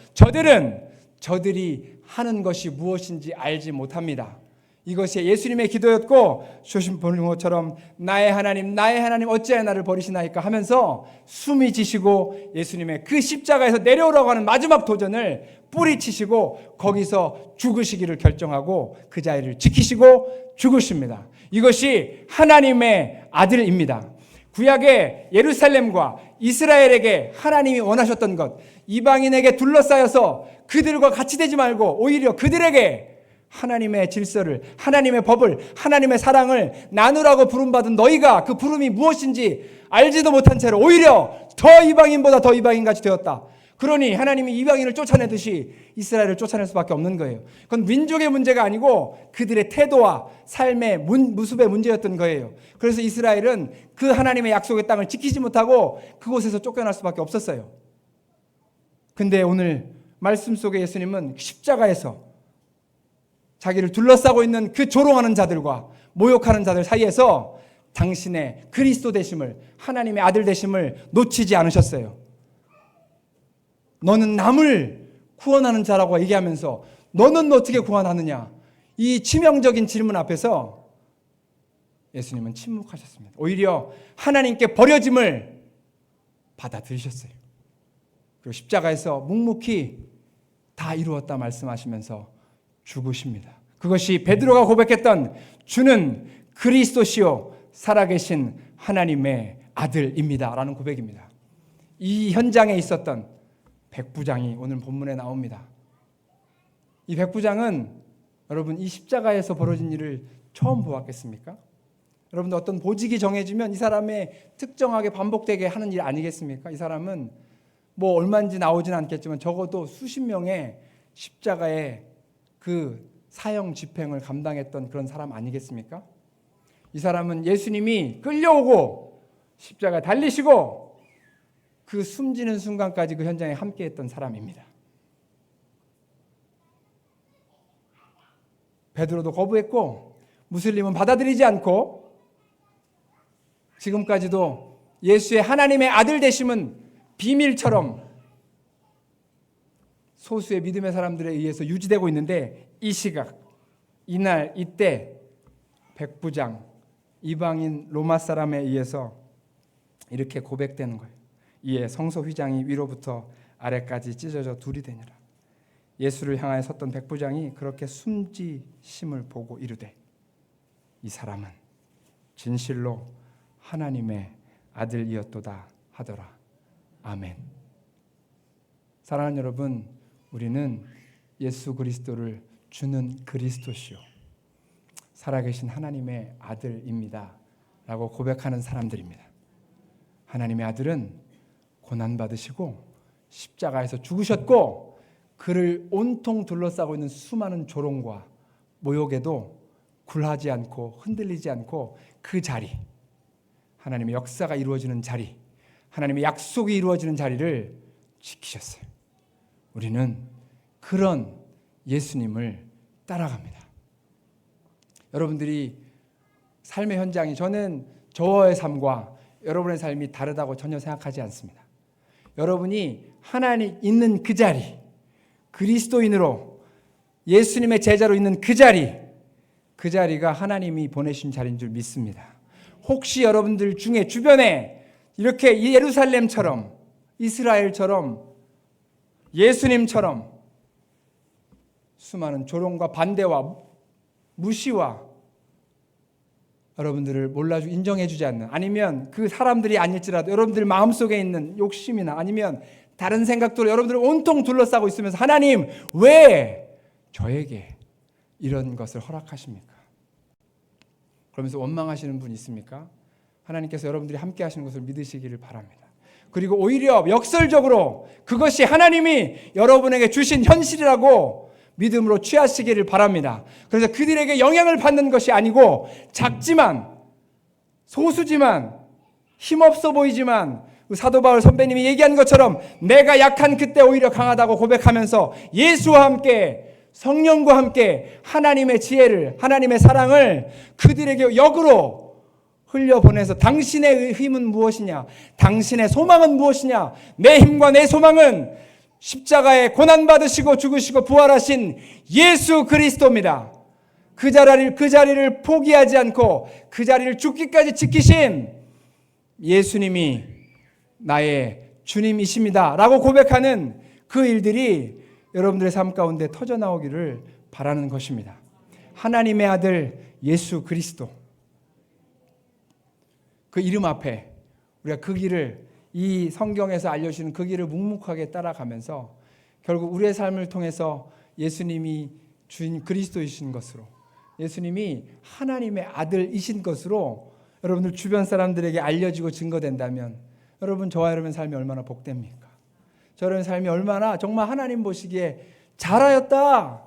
저들이 하는 것이 무엇인지 알지 못합니다. 이것이 예수님의 기도였고 조심 보는 것처럼 나의 하나님 어찌하여 나를 버리시나이까 하면서 숨이 지시고 예수님의 그 십자가에서 내려오라고 하는 마지막 도전을 뿌리치시고 거기서 죽으시기를 결정하고 그 자리를 지키시고 죽으십니다. 이것이 하나님의 아들입니다. 구약의 예루살렘과 이스라엘에게 하나님이 원하셨던 것, 이방인에게 둘러싸여서 그들과 같이 되지 말고 오히려 그들에게 하나님의 질서를, 하나님의 법을, 하나님의 사랑을 나누라고 부름받은 너희가 그 부름이 무엇인지 알지도 못한 채로 오히려 더 이방인보다 더 이방인같이 되었다. 그러니 하나님이 이방인을 쫓아내듯이 이스라엘을 쫓아낼 수밖에 없는 거예요. 그건 민족의 문제가 아니고 그들의 태도와 삶의 모습의 문제였던 거예요. 그래서 이스라엘은 그 하나님의 약속의 땅을 지키지 못하고 그곳에서 쫓겨날 수밖에 없었어요. 근데 오늘 말씀 속에 예수님은 십자가에서 자기를 둘러싸고 있는 그 조롱하는 자들과 모욕하는 자들 사이에서 당신의 그리스도 되심을, 하나님의 아들 되심을 놓치지 않으셨어요. 너는 남을 구원하는 자라고 얘기하면서 너는 어떻게 구원하느냐? 이 치명적인 질문 앞에서 예수님은 침묵하셨습니다. 오히려 하나님께 버려짐을 받아들이셨어요. 그리고 십자가에서 묵묵히 다 이루었다 말씀하시면서 죽으십니다. 그것이 베드로가 고백했던 주는 그리스도시요 살아계신 하나님의 아들입니다 라는 고백입니다. 이 현장에 있었던 백부장이 오늘 본문에 나옵니다. 이 백부장은 여러분 이 십자가에서 벌어진 일을 처음 보았겠습니까? 여러분들 어떤 보직이 정해지면 이 사람의 특정하게 반복되게 하는 일 아니겠습니까? 이 사람은 뭐 얼마인지 나오진 않겠지만 적어도 수십 명의 십자가의 그 사형 집행을 감당했던 그런 사람 아니겠습니까? 이 사람은 예수님이 끌려오고 십자가 달리시고 그 숨지는 순간까지 그 현장에 함께했던 사람입니다. 베드로도 거부했고 무슬림은 받아들이지 않고 지금까지도 예수의 하나님의 아들 되심은 비밀처럼 소수의 믿음의 사람들에 의해서 유지되고 있는데 이 시각, 이날, 이때 백부장, 이방인 로마 사람에 의해서 이렇게 고백되는 거예요. 이에 성소 휘장이 위로부터 아래까지 찢어져 둘이 되니라. 예수를 향하여 섰던 백부장이 그렇게 숨지심을 보고 이르되 이 사람은 진실로 하나님의 아들이었도다 하더라. 아멘. 사랑하는 여러분, 우리는 예수 그리스도를 주는 그리스도시요 살아계신 하나님의 아들입니다 라고 고백하는 사람들입니다. 하나님의 아들은 고난받으시고 십자가에서 죽으셨고 그를 온통 둘러싸고 있는 수많은 조롱과 모욕에도 굴하지 않고 흔들리지 않고 그 자리, 하나님의 역사가 이루어지는 자리, 하나님의 약속이 이루어지는 자리를 지키셨어요. 우리는 그런 예수님을 따라갑니다. 여러분들이 삶의 현장이 저는 저의 삶과 여러분의 삶이 다르다고 전혀 생각하지 않습니다. 여러분이 하나님 있는 그 자리, 그리스도인으로 예수님의 제자로 있는 그 자리, 그 자리가 하나님이 보내신 자리인 줄 믿습니다. 혹시 여러분들 중에 주변에 이렇게 예루살렘처럼 이스라엘처럼 예수님처럼 수많은 조롱과 반대와 무시와 여러분들을 몰라주고 인정해주지 않는, 아니면 그 사람들이 아닐지라도 여러분들 마음속에 있는 욕심이나 아니면 다른 생각들로 여러분들을 온통 둘러싸고 있으면서 하나님 왜 저에게 이런 것을 허락하십니까? 그러면서 원망하시는 분 있습니까? 하나님께서 여러분들이 함께 하시는 것을 믿으시기를 바랍니다. 그리고 오히려 역설적으로 그것이 하나님이 여러분에게 주신 현실이라고 믿음으로 취하시기를 바랍니다. 그래서 그들에게 영향을 받는 것이 아니고 작지만 소수지만 힘없어 보이지만 사도 바울 선배님이 얘기한 것처럼 내가 약한 그때 오히려 강하다고 고백하면서 예수와 함께 성령과 함께 하나님의 지혜를, 하나님의 사랑을 그들에게 역으로 흘려보내서 당신의 힘은 무엇이냐? 당신의 소망은 무엇이냐? 내 힘과 내 소망은 십자가에 고난받으시고 죽으시고 부활하신 예수 그리스도입니다. 그 자리를 포기하지 않고 그 자리를 죽기까지 지키신 예수님이 나의 주님이십니다 라고 고백하는 그 일들이 여러분들의 삶 가운데 터져나오기를 바라는 것입니다. 하나님의 아들 예수 그리스도, 그 이름 앞에 우리가 그 길을, 이 성경에서 알려주시는 그 길을 묵묵하게 따라가면서 결국 우리의 삶을 통해서 예수님이 주인 그리스도이신 것으로, 예수님이 하나님의 아들이신 것으로 여러분들 주변 사람들에게 알려지고 증거된다면 여러분, 저와 여러분의 삶이 얼마나 복됩니까? 저런 삶이 얼마나 정말 하나님 보시기에 잘하였다,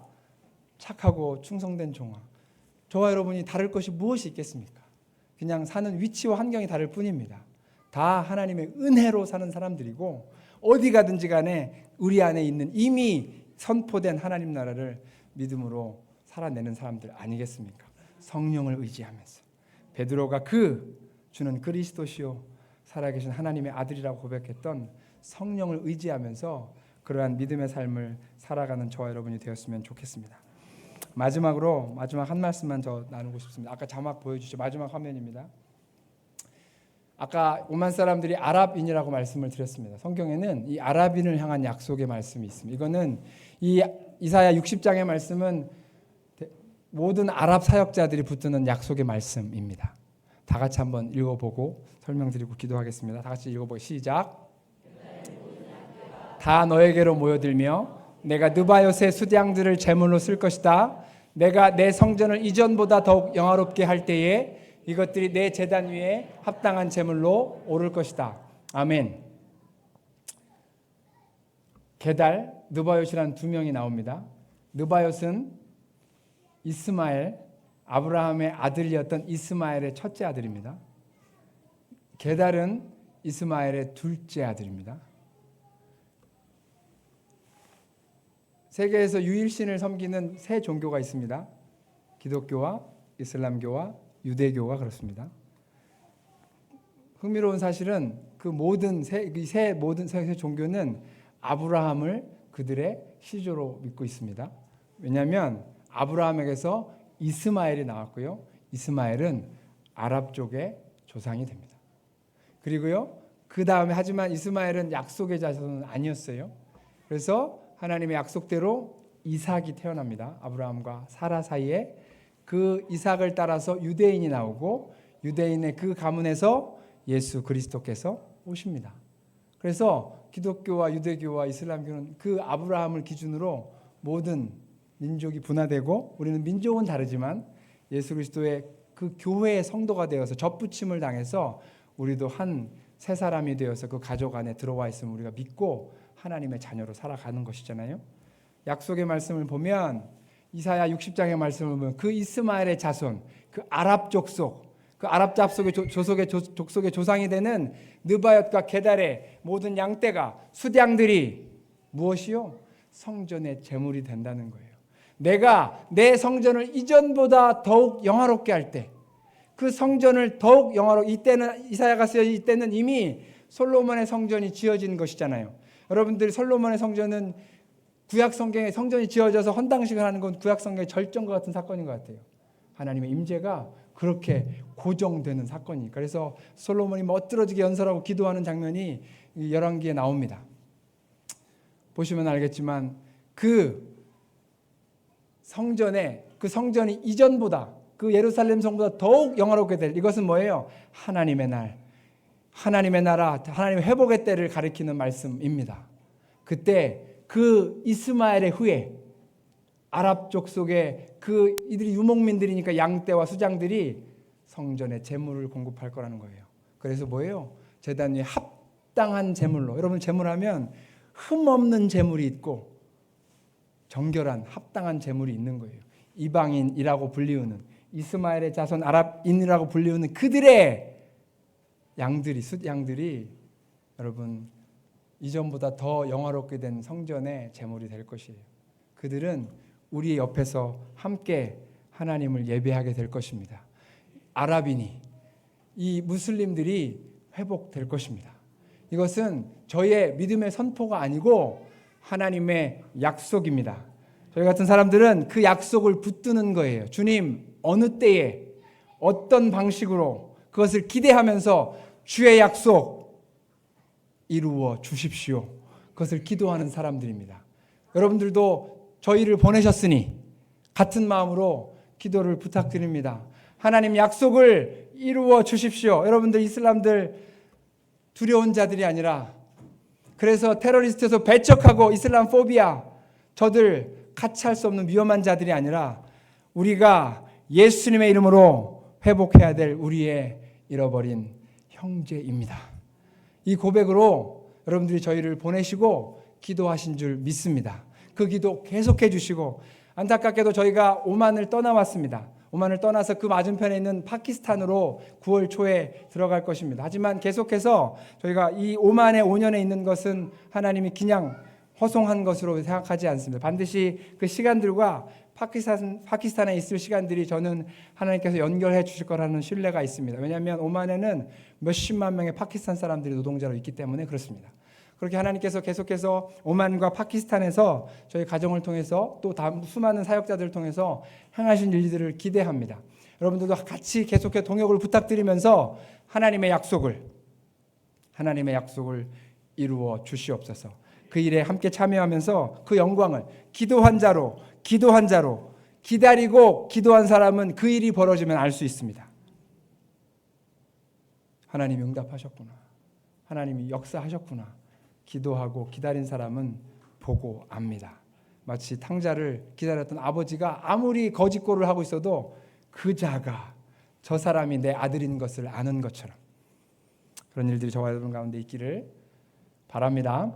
착하고 충성된 종아. 저와 여러분이 다를 것이 무엇이 있겠습니까? 그냥 사는 위치와 환경이 다를 뿐입니다. 다 하나님의 은혜로 사는 사람들이고 어디 가든지 간에 우리 안에 있는 이미 선포된 하나님 나라를 믿음으로 살아내는 사람들 아니겠습니까? 성령을 의지하면서 베드로가 그 주는 그리스도시요 살아계신 하나님의 아들이라고 고백했던 성령을 의지하면서 그러한 믿음의 삶을 살아가는 저와 여러분이 되었으면 좋겠습니다. 마지막 한 말씀만 더 나누고 싶습니다. 아까 자막 보여주시죠. 마지막 화면입니다. 아까 오만 사람들이 아랍인이라고 말씀을 드렸습니다. 성경에는 이 아랍인을 향한 약속의 말씀이 있습니다. 이거는 이 이사야 60장의 말씀은 모든 아랍 사역자들이 붙드는 약속의 말씀입니다. 다 같이 한번 읽어보고 설명드리고 기도하겠습니다. 다 같이 읽어보고 시작. 다 너에게로 모여들며 내가 느바요스의 수양들을 제물로 쓸 것이다. 내가 내 성전을 이전보다 더욱 영화롭게 할 때에 이것들이 내 제단 위에 합당한 제물로 오를 것이다. 아멘. 게달, 느바요스라는 두 명이 나옵니다. 느바요스는 이스마엘, 아브라함의 아들이었던 이스마엘의 첫째 아들입니다. 게달은 이스마엘의 둘째 아들입니다. 세계에서 유일신을 섬기는 세 종교가 있습니다. 기독교와 이슬람교와 유대교가 그렇습니다. 흥미로운 사실은 그 모든 세 종교는 아브라함을 그들의 시조로 믿고 있습니다. 왜냐하면 아브라함에게서 이스마엘이 나왔고요. 이스마엘은 아랍 쪽의 조상이 됩니다. 그리고요, 그 다음에 하지만 이스마엘은 약속의 자손은 아니었어요. 그래서 하나님의 약속대로 이삭이 태어납니다. 아브라함과 사라 사이에 그 이삭을 따라서 유대인이 나오고 유대인의 그 가문에서 예수 그리스도께서 오십니다. 그래서 기독교와 유대교와 이슬람교는 그 아브라함을 기준으로 모든 민족이 분화되고 우리는 민족은 다르지만 예수 그리스도의 그 교회의 성도가 되어서 접붙임을 당해서 우리도 한 새 사람이 되어서 그 가족 안에 들어와 있으면 우리가 믿고 하나님의 자녀로 살아가는 것이잖아요. 약속의 말씀을 보면 이사야 60장의 말씀을 보면 그 이스마엘의 자손, 그 아랍 족속, 그 아랍 족속의 조상이 되는 느바옅과 게달의 모든 양떼가 수양들이 무엇이요? 성전의 제물이 된다는 거예요. 내가 내 성전을 이전보다 더욱 영화롭게 할 때, 그 성전을 더욱 이때는 이사야가 쓰여진 이때는 이미 솔로몬의 성전이 지어진 것이잖아요. 여러분들 솔로몬의 성전은 구약 성경에 성전이 지어져서 헌당식을 하는 건 구약 성경의 절정과 같은 사건인 것 같아요. 하나님의 임재가 그렇게 고정되는 사건이니까. 그래서 솔로몬이 멋들어지게 연설하고 기도하는 장면이 열왕기에 나옵니다. 보시면 알겠지만 그 성전이 이전보다 그 예루살렘 성보다 더욱 영화롭게 될 이것은 뭐예요? 하나님의 날, 하나님의 나라, 하나님의 회복의 때를 가리키는 말씀입니다. 그때 그 이스마엘의 후예 아랍 족속의 그 이들이 유목민들이니까 양떼와 수장들이 성전에 제물을 공급할 거라는 거예요. 그래서 뭐예요? 제단 위에 합당한 제물로, 여러분 제물하면 흠없는 제물이 있고 정결한 합당한 제물이 있는 거예요. 이방인이라고 불리우는 이스마엘의 자손 아랍인이라고 불리우는 그들의 양들이 숫양들이 여러분 이전보다 더 영화롭게 된 성전의 제물이 될 것이에요. 그들은 우리 옆에서 함께 하나님을 예배하게 될 것입니다. 아랍인이 이 무슬림들이 회복될 것입니다. 이것은 저희의 믿음의 선포가 아니고 하나님의 약속입니다. 저희 같은 사람들은 그 약속을 붙드는 거예요. 주님 어느 때에 어떤 방식으로 그것을 기대하면서 주의 약속 이루어 주십시오. 그것을 기도하는 사람들입니다. 여러분들도 저희를 보내셨으니 같은 마음으로 기도를 부탁드립니다. 하나님 약속을 이루어 주십시오. 여러분들 이슬람들 두려운 자들이 아니라 그래서 테러리스트에서 배척하고 이슬람 포비아 저들 같이 할 수 없는 위험한 자들이 아니라 우리가 예수님의 이름으로 회복해야 될 우리의 잃어버린 형제입니다. 이 고백으로 여러분들이 저희를 보내시고 기도하신 줄 믿습니다. 그 기도 계속해 주시고 안타깝게도 저희가 오만을 떠나왔습니다. 오만을 떠나서 그 맞은편에 있는 파키스탄으로 9월 초에 들어갈 것입니다. 하지만 계속해서 저희가 이 오만의 5년에 있는 것은 하나님이 그냥 허송한 것으로 생각하지 않습니다. 반드시 그 시간들과 파키스탄에 있을 시간들이 저는 하나님께서 연결해 주실 거라는 신뢰가 있습니다. 왜냐하면 오만에는 몇십만 명의 파키스탄 사람들이 노동자로 있기 때문에 그렇습니다. 그렇게 하나님께서 계속해서 오만과 파키스탄에서 저희 가정을 통해서 또 수많은 사역자들을 통해서 행하신 일들을 기대합니다. 여러분들도 같이 계속해서 동역을 부탁드리면서 하나님의 약속을 이루어 주시옵소서. 그 일에 함께 참여하면서 그 영광을 기도한 자로 기다리고 기도한 사람은 그 일이 벌어지면 알 수 있습니다. 하나님이 응답하셨구나. 하나님이 역사하셨구나. 기도하고 기다린 사람은 보고 압니다. 마치 탕자를 기다렸던 아버지가 아무리 거짓골을 하고 있어도 그 자가 저 사람이 내 아들인 것을 아는 것처럼 그런 일들이 저와 여러분 가운데 있기를 바랍니다.